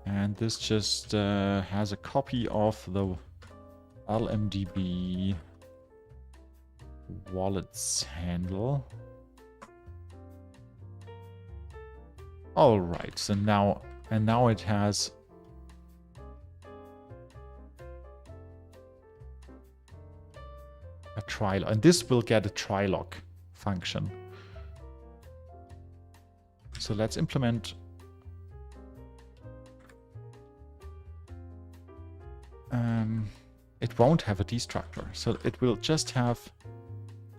And this just has a copy of the LMDB wallets handle. All right, so now it has a try, and this will get a try lock function. So let's implement it won't have a destructor, so it will just have,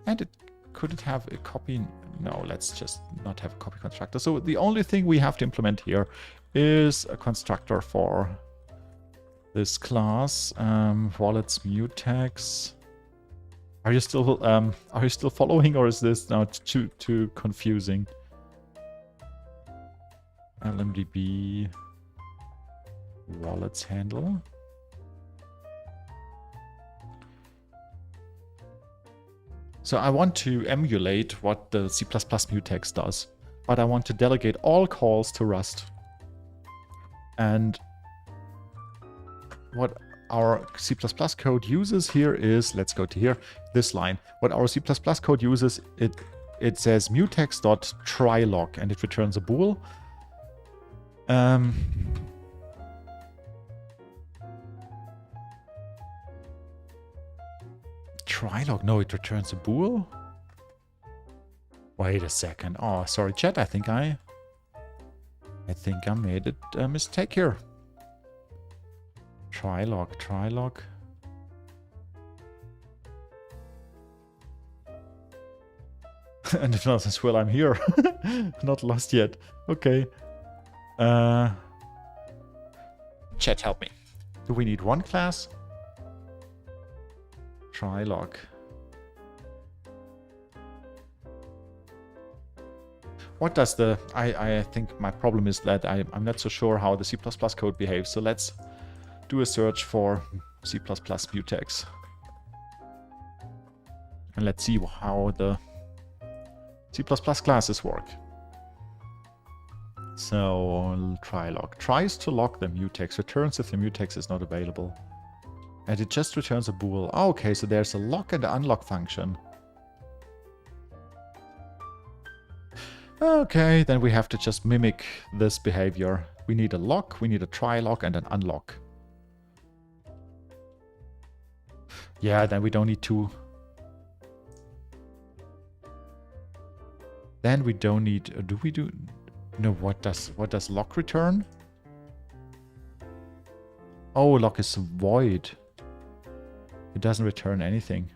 and could it have a copy? No, let's just not have a copy constructor. So the only thing we have to implement here is a constructor for this class, wallets mutex. Are you still following, or is this now too confusing? LMDB wallets handle. So I want to emulate what the C++ mutex does, but I want to delegate all calls to Rust. And what our C++ code uses here is, let's go to here, this line. What our C++ code uses, it says mutex.trylock, and it returns a bool. Trylock, no, it returns a bool. Wait a second. Oh, sorry, chat. I think I made a mistake here. Trylock. And if not as well, I'm here. Not lost yet. Okay. Chat, help me. Do we need one class? Trylock. What does the... I think my problem is that I'm not so sure how the C++ code behaves. So let's do a search for C++ mutex. And let's see how the C++ classes work. So trylock tries to lock the mutex, returns if the mutex is not available. And it just returns a bool. Oh, okay, so there's a lock and unlock function. Okay, then we have to just mimic this behavior. We need a lock, we need a trylock, and an unlock. Yeah, then we don't need two. Then we don't need... do we do... No, what does lock return? Oh, lock is void. It doesn't return anything.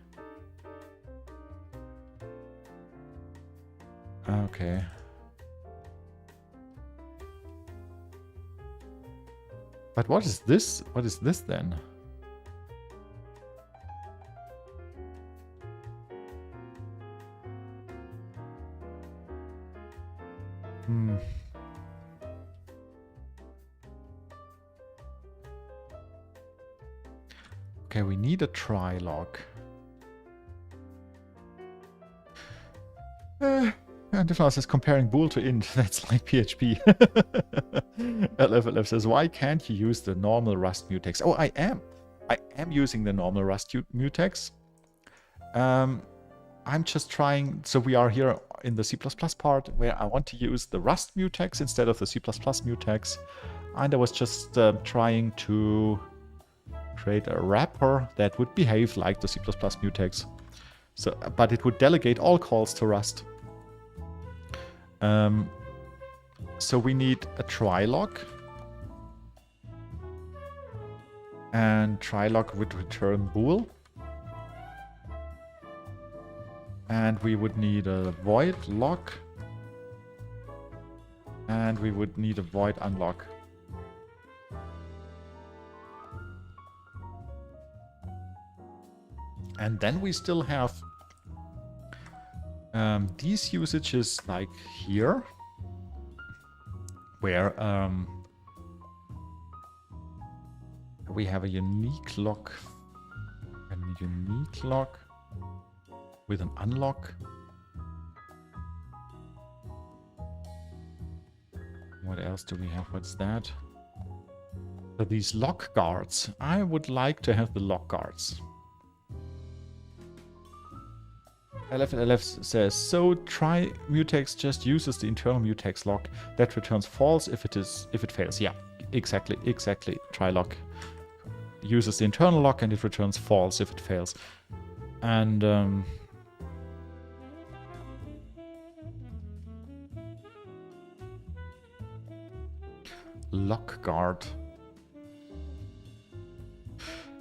Okay. But what is this? What is this then? Okay, we need a trylock. And if I was comparing bool to int, that's like PHP. LFLF says, why can't you use the normal Rust mutex? Oh, I am using the normal Rust mutex. I'm just trying, so we are here in the C++ part where I want to use the Rust mutex instead of the C++ mutex. And I was just trying to create a wrapper that would behave like the C++ mutex. So, but it would delegate all calls to Rust. So we need a try-log. And try-log would return bool. And we would need a void lock. And we would need a void unlock. And then we still have these usages like here, where we have a unique lock with an unlock. What else do we have? What's that? So these lock guards. I would like to have the lock guards. LF says, so try mutex just uses the internal mutex lock that returns false if it fails. Yeah, exactly. Try lock uses the internal lock and it returns false if it fails. And lock guard.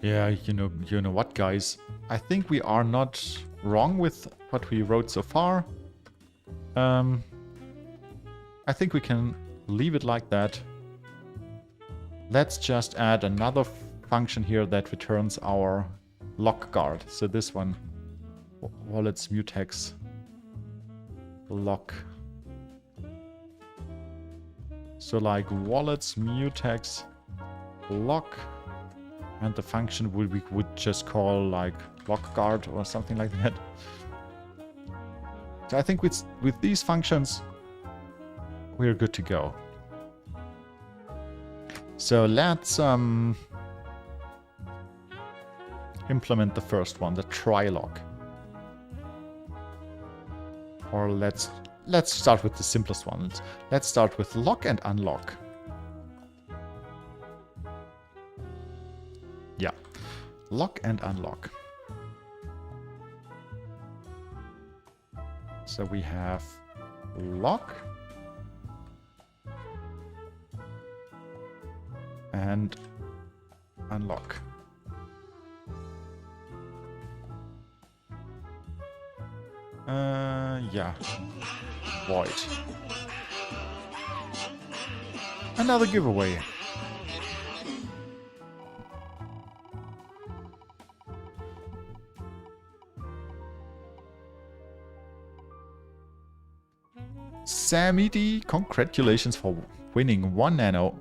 Yeah, you know what, guys? I think we are not wrong with what we wrote so far. I think we can leave it like that. Let's just add another function here that returns our lock guard. So this one, wallets mutex lock. So like wallets mutex lock, and the function we would just call like lock guard or something like that. So I think with these functions, we're good to go. So let's implement the first one, the try lock. Or let's start with the simplest one. Let's start with lock and unlock. Yeah, lock and unlock. So we have lock and unlock. Yeah. Void. Another giveaway. Sammy D, congratulations for winning 1 nano.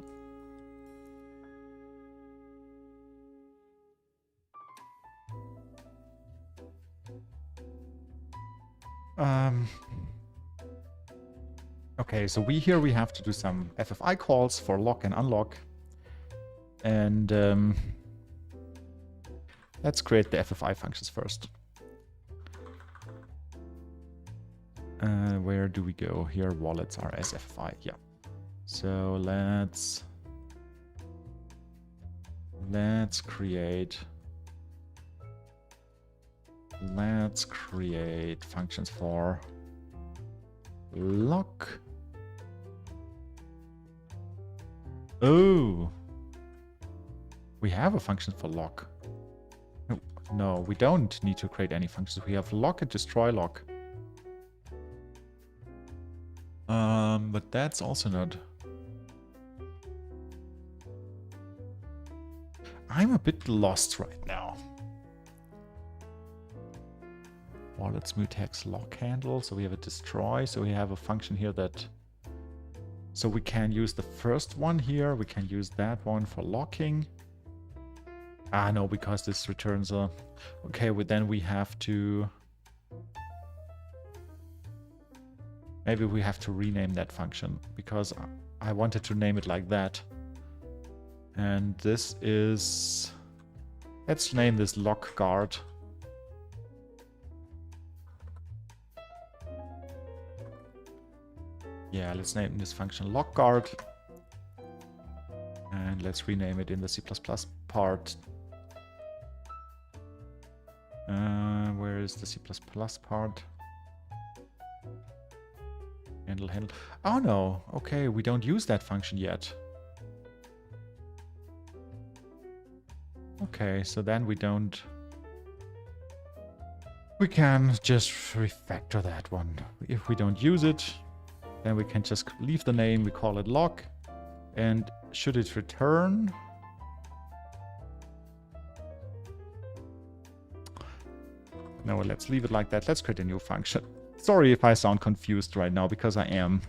Okay, so we have to do some FFI calls for lock and unlock. And let's create the FFI functions first. Where do we go? Here, wallets are as FFI, yeah. So let's create functions for lock. Oh, we have a function for lock. No, we don't need to create any functions. We have lock and destroy lock. But that's also not. I'm a bit lost right now. Wallets mutex lock handle. So we have a destroy. So we have a function here that. So we can use the first one here. We can use that one for locking. Ah, no, because this returns a. Okay, well, then we have to. Maybe we have to rename that function because I wanted to name it like that. And this is. Let's name this lock guard. Yeah, let's name this function lockguard. And let's rename it in the C++ part. Where is the C++ part? Handle. Oh no, okay, we don't use that function yet. Okay, so then we don't... We can just refactor that one. If we don't use it, then we can just leave the name, we call it lock. And should it return? No, let's leave it like that. Let's create a new function. Sorry if I sound confused right now, because I am.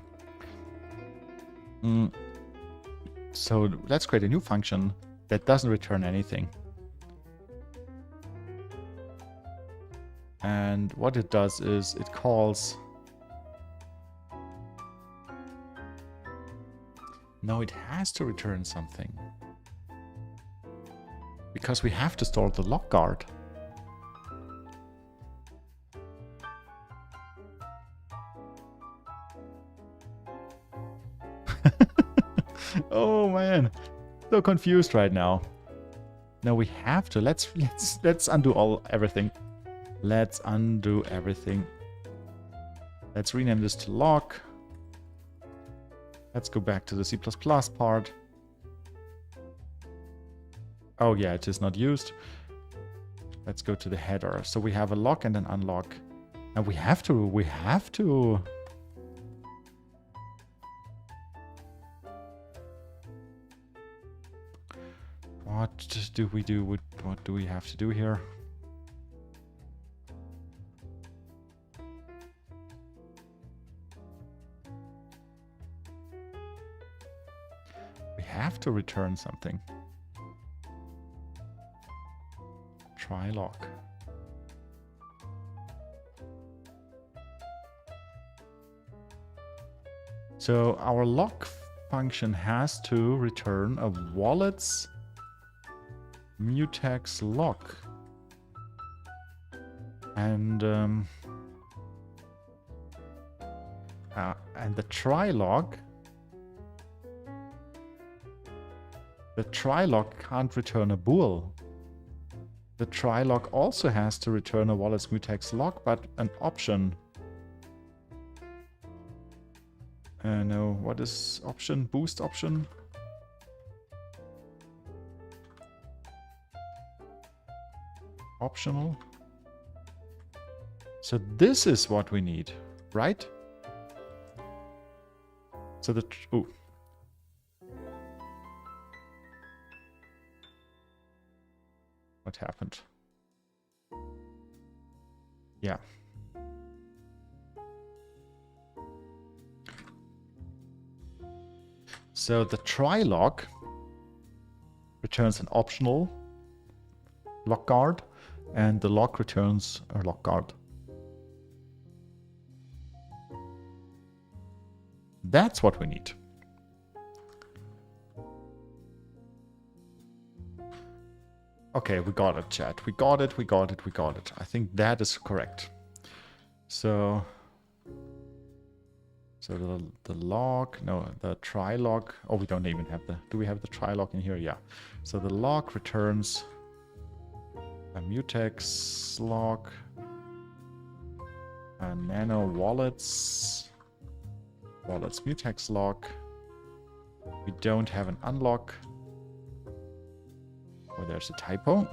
So let's create a new function that doesn't return anything. And what it does is it calls... No, it has to return something. Because we have to store the lockguard. Oh man, so confused right now. No, we have to. Let's undo everything. Let's undo everything. Let's rename this to lock. Let's go back to the C++ part. Oh yeah, it is not used. Let's go to the header. So we have a lock and an unlock. And we have to. What do we do? What do we have to do here? We have to return something. Try lock. So our lock function has to return a wallet's mutex lock. And the try lock. The try lock can't return a bool. The try lock also has to return a wallet's mutex lock, but an option. No, what is option? Boost option? Optional. So this is what we need, right? So the... Oh. What happened? Yeah. So the try lock returns an optional lockguard, and the lock returns a lockguard. That's what we need. Okay, we got it, chat. We got it. I think that is correct. So the lock, no, the try lock. Oh, we don't even have the, do we have the try lock in here? Yeah. So the lock returns a mutex lock, a nano wallets mutex lock. We don't have an unlock. Oh, there's a typo.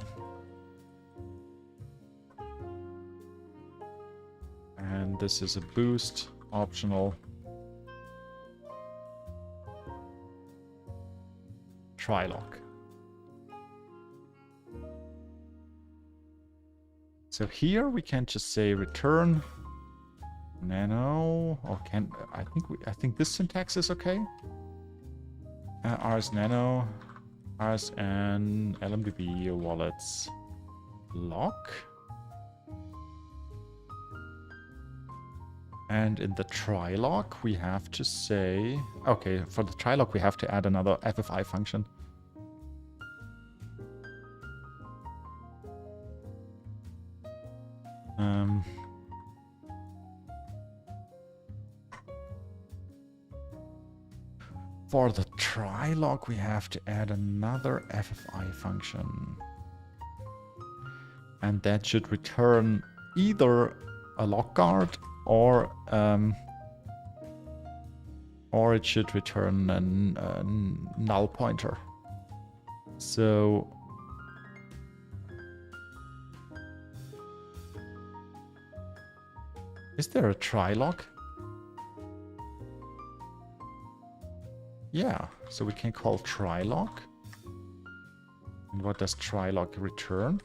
And this is a boost optional. Try lock. So here we can just say return nano, or can I think this syntax is okay. RsNano, RsN LMDB wallets lock. And in the try lock we have to say, okay, for the try lock we have to add another FFI function. For the try lock, we have to add another FFI function. And that should return either a lock guard or it should return a null pointer. So is there a try lock? Yeah, so we can call try lock. And what does try lock return?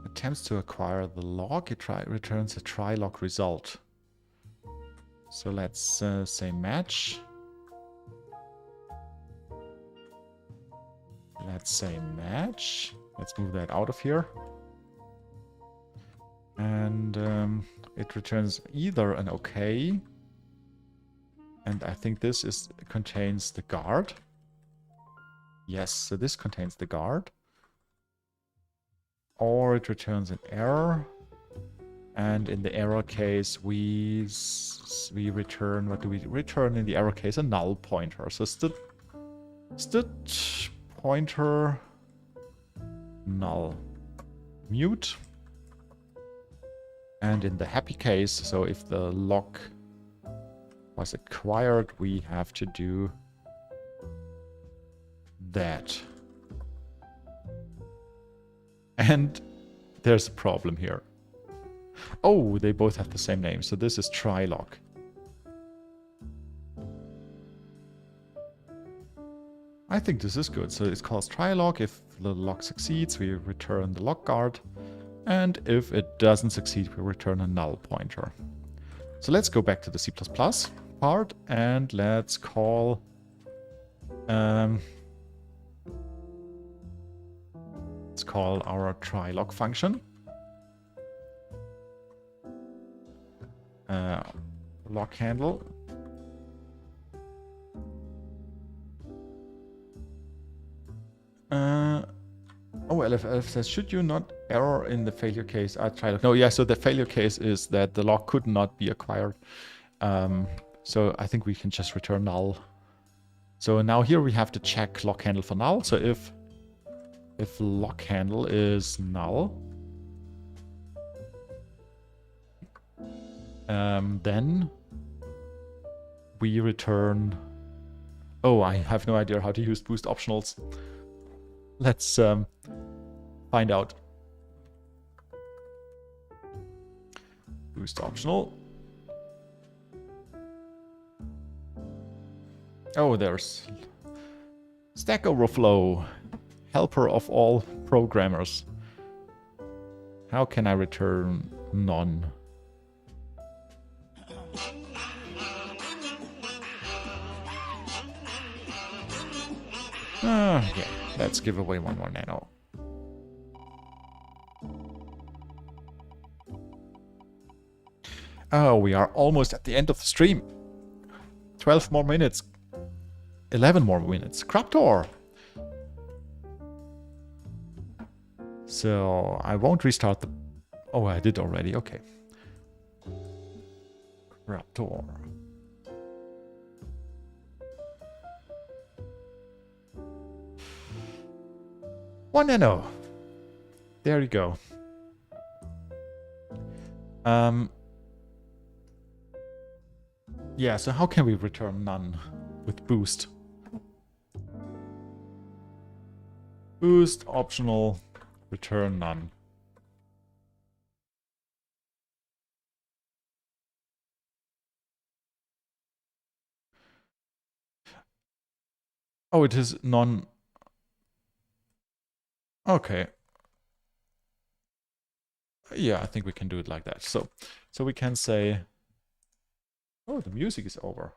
Attempts to acquire the lock, it returns a try lock result. So let's say match. Let's say match. Let's move that out of here. And it returns either an OK. And I think this contains the guard. Yes, so this contains the guard. Or it returns an error. And in the error case, we return, what do we return in the error case? A null pointer. So std pointer null mute. And in the happy case, so if the lock was acquired, we have to do that. And there's a problem here. Oh, they both have the same name. So this is try lock. I think this is good. So it's called try lock. If the lock succeeds, we return the lock guard. And if it doesn't succeed, we return a null pointer. So let's go back to the C++ part and let's call our try lock function. Lock handle. LFF says, should you not error in the failure case? I tried. No, yeah, so the failure case is that the lock could not be acquired. So I think we can just return null. So now here we have to check lock handle for null. So if lock handle is null, then we return... Oh, I have no idea how to use boost optionals. Let's find out. Boost optional. Oh, there's Stack Overflow, helper of all programmers. How can I return none? Yeah, let's give away one more nano. Oh, we are almost at the end of the stream. 12 more minutes. 11 more minutes. Craptor! So, I won't restart the... Oh, I did already. Okay. Craptor. One nano. There you go. Yeah, so how can we return none with boost? Boost, optional, return none. Oh, it is non... Okay. Yeah, I think we can do it like that. So we can say... Oh, the music is over.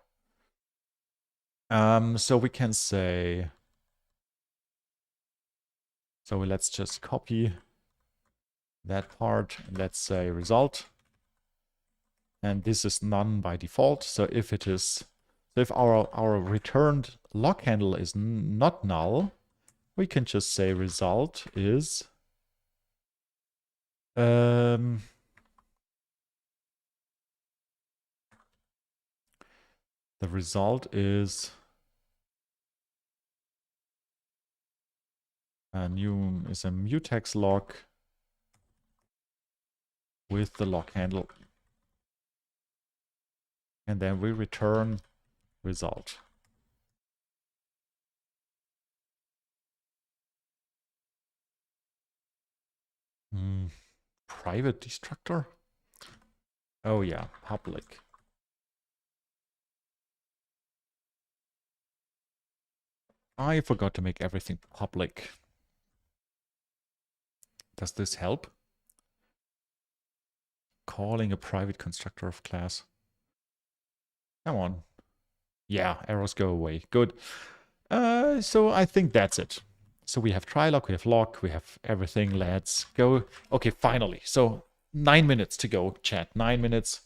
So we can say... So let's just copy that part. Let's say result. And this is none by default. So if it is... So if our returned lock handle is not null, we can just say result is... The result is a mutex lock with the lock handle. And then we return result. Private destructor? Oh yeah, public. I forgot to make everything public. Does this help? Calling a private constructor of class. Come on. Yeah, errors go away. Good. So I think that's it. So we have try-lock, we have lock, we have everything. Let's go. Okay, finally. So 9 minutes to go, chat. 9 minutes.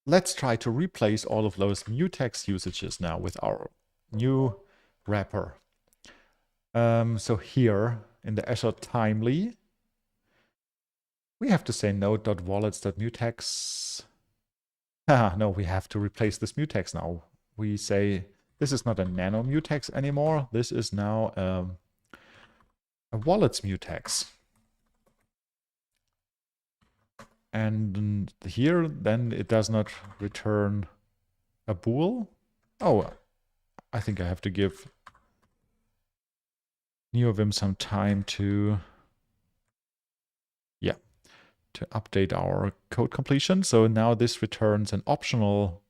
Let's try to replace all of those mutex usages now with our new wrapper. So here in the Azure Timely, we have to say node.wallets.mutex. No, we have to replace this mutex now. We say this is not a nano mutex anymore. This is now a wallets mutex. And here, then it does not return a bool. Oh, I think I have to give NeoVim some time to, yeah, to update our code completion. So now this returns an optional.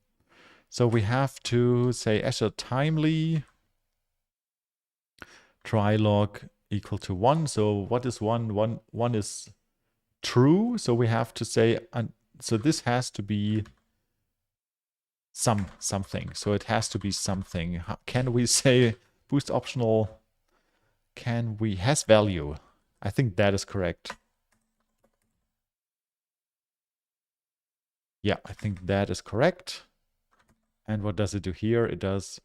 So we have to say Azure Timely try-log equal to 1. So what is 1? 1 is true. So we have to say, so this has to be something. So it has to be something. Can we say boost optional? Can we has value? I think that is correct. Yeah, I think that is correct. And what does it do here? It does.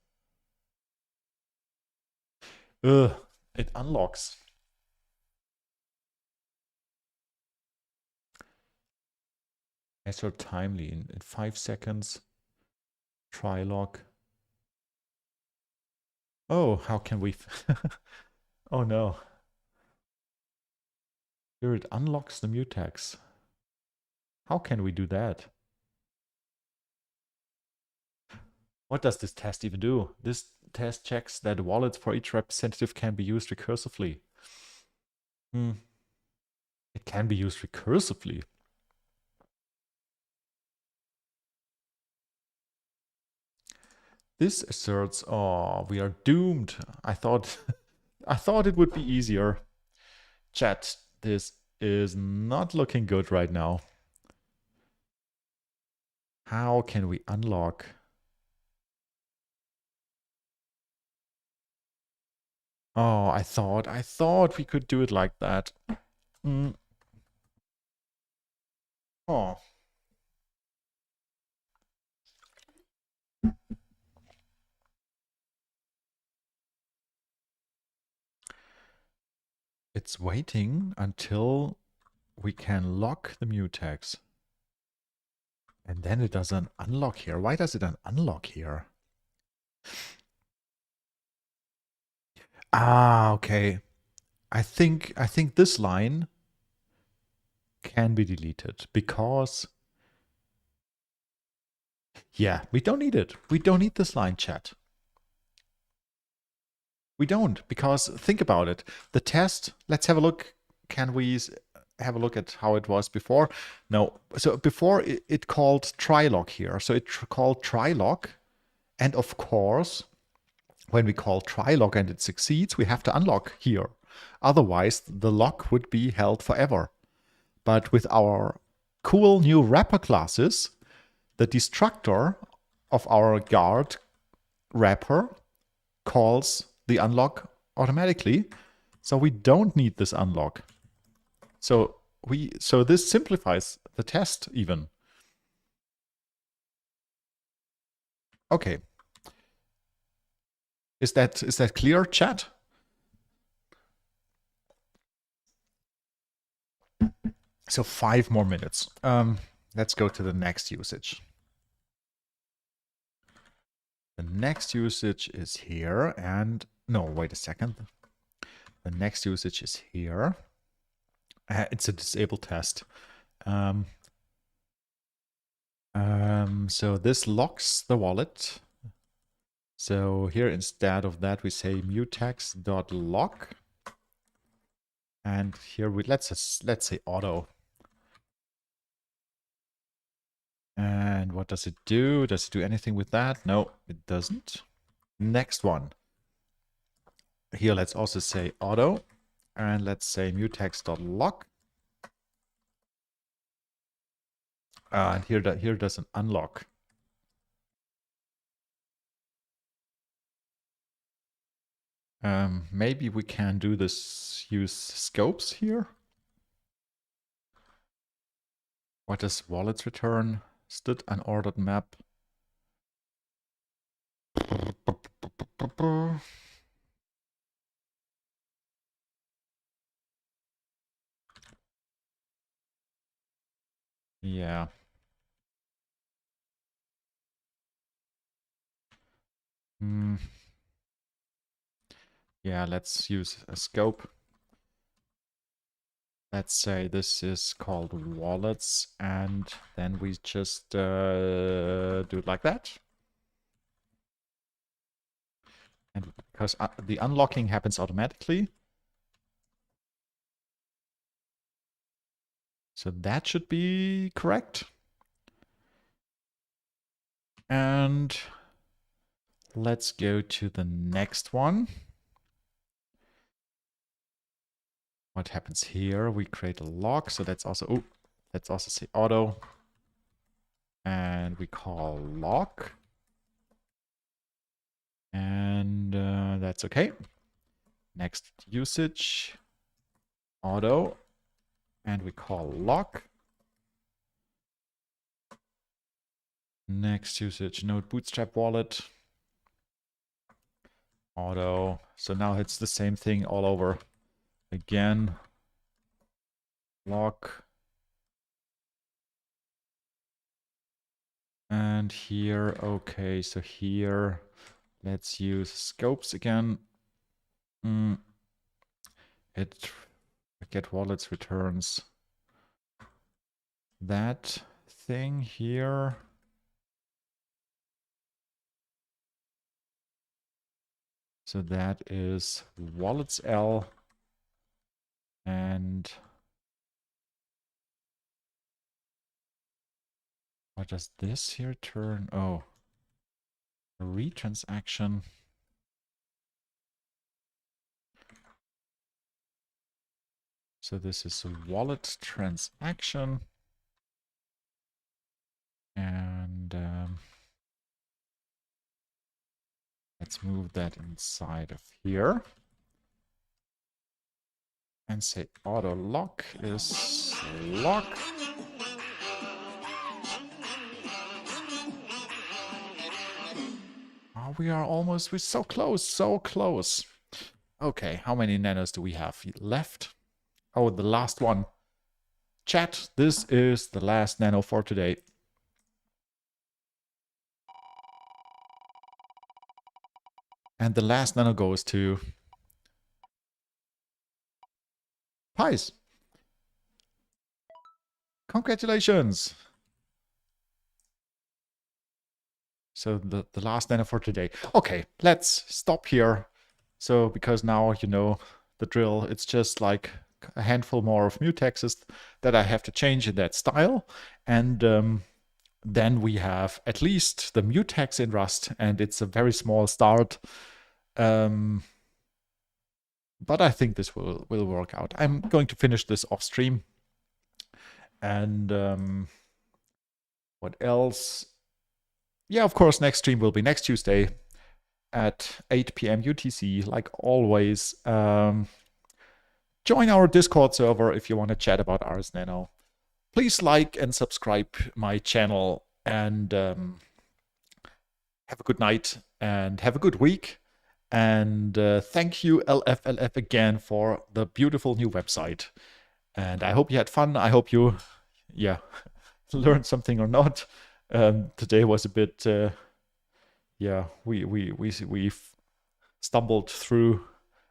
It unlocks. Azure Timely in 5 seconds. Try log. Oh, how can we? Oh no. Here it unlocks the mutex. How can we do that? What does this test even do? This test checks that wallets for each representative can be used recursively. It can be used recursively. This asserts, oh, we are doomed. I thought it would be easier. Chat, this is not looking good right now. How can we unlock? Oh, I thought we could do it like that. Oh. It's waiting until we can lock the mutex. And then it does an unlock here. Why does it an unlock here? Ah, okay. I think this line can be deleted because, yeah, we don't need it. We don't need this line, chat. We don't, because think about it. The test, let's have a look. Can we have a look at how it was before? No. So before it called try-lock here. So it called try-lock. And of course, when we call try-lock and it succeeds, we have to unlock here. Otherwise, the lock would be held forever. But with our cool new wrapper classes, the destructor of our guard wrapper calls the unlock automatically. So we don't need this unlock. So this simplifies the test even. Okay. Is that clear, chat? So 5 more minutes. let's go to the next usage. The next usage is here, and no, wait a second. The next usage is here. It's a disable test. So this locks the wallet. So here instead of that we say mutex.lock, and here we let's say auto. And what does it do? Does it do anything with that? No, it doesn't. Next one. Here let's also say auto, and let's say mutex.lock. And here does an unlock. Maybe we can do this, use scopes here. What does wallets return? Stood unordered map. Yeah. Yeah, let's use a scope. Let's say this is called wallets, and then we just do it like that. And because the unlocking happens automatically. So that should be correct. And let's go to the next one. What happens here? We create a lock. So that's also, let's also say auto. And we call lock. And that's okay. Next usage, auto. And we call lock. Next usage, node bootstrap wallet. Auto. So now it's the same thing all over. Again, lock. And here, okay, so here, let's use scopes again. It get wallets returns that thing here. So that is wallets L, and what does this here turn? Oh, a retransaction. So this is a wallet transaction. And let's move that inside of here. And say auto lock is lock. Oh, we're so close, so close. Okay, how many nanos do we have left? Oh, the last one. Chat, this is the last nano for today. And the last nano goes to Pies. Congratulations. So the last nano for today. Okay, let's stop here. So because now you know the drill, it's just like a handful more of mutexes that I have to change in that style. And then we have at least the mutex in Rust, and it's a very small start. But I think this will work out. I'm going to finish this off stream. And what else? Yeah, of course, next stream will be next Tuesday at 8 p.m. UTC, like always. Join our Discord server if you want to chat about RsNano. Please like and subscribe my channel, and have a good night and have a good week. And thank you, LFLF, again for the beautiful new website. And I hope you had fun. I hope you, yeah. learned something or not. Today was a bit, yeah, we stumbled through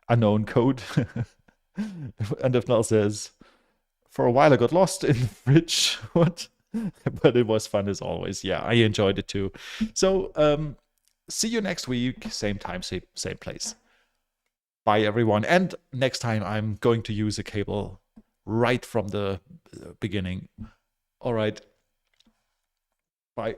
unknown code. And Ifnal says, for a while I got lost in the fridge. What? But it was fun as always. Yeah, I enjoyed it too. So see you next week, same time, same place. Bye everyone. And next time I'm going to use a cable right from the beginning. All right. Bye.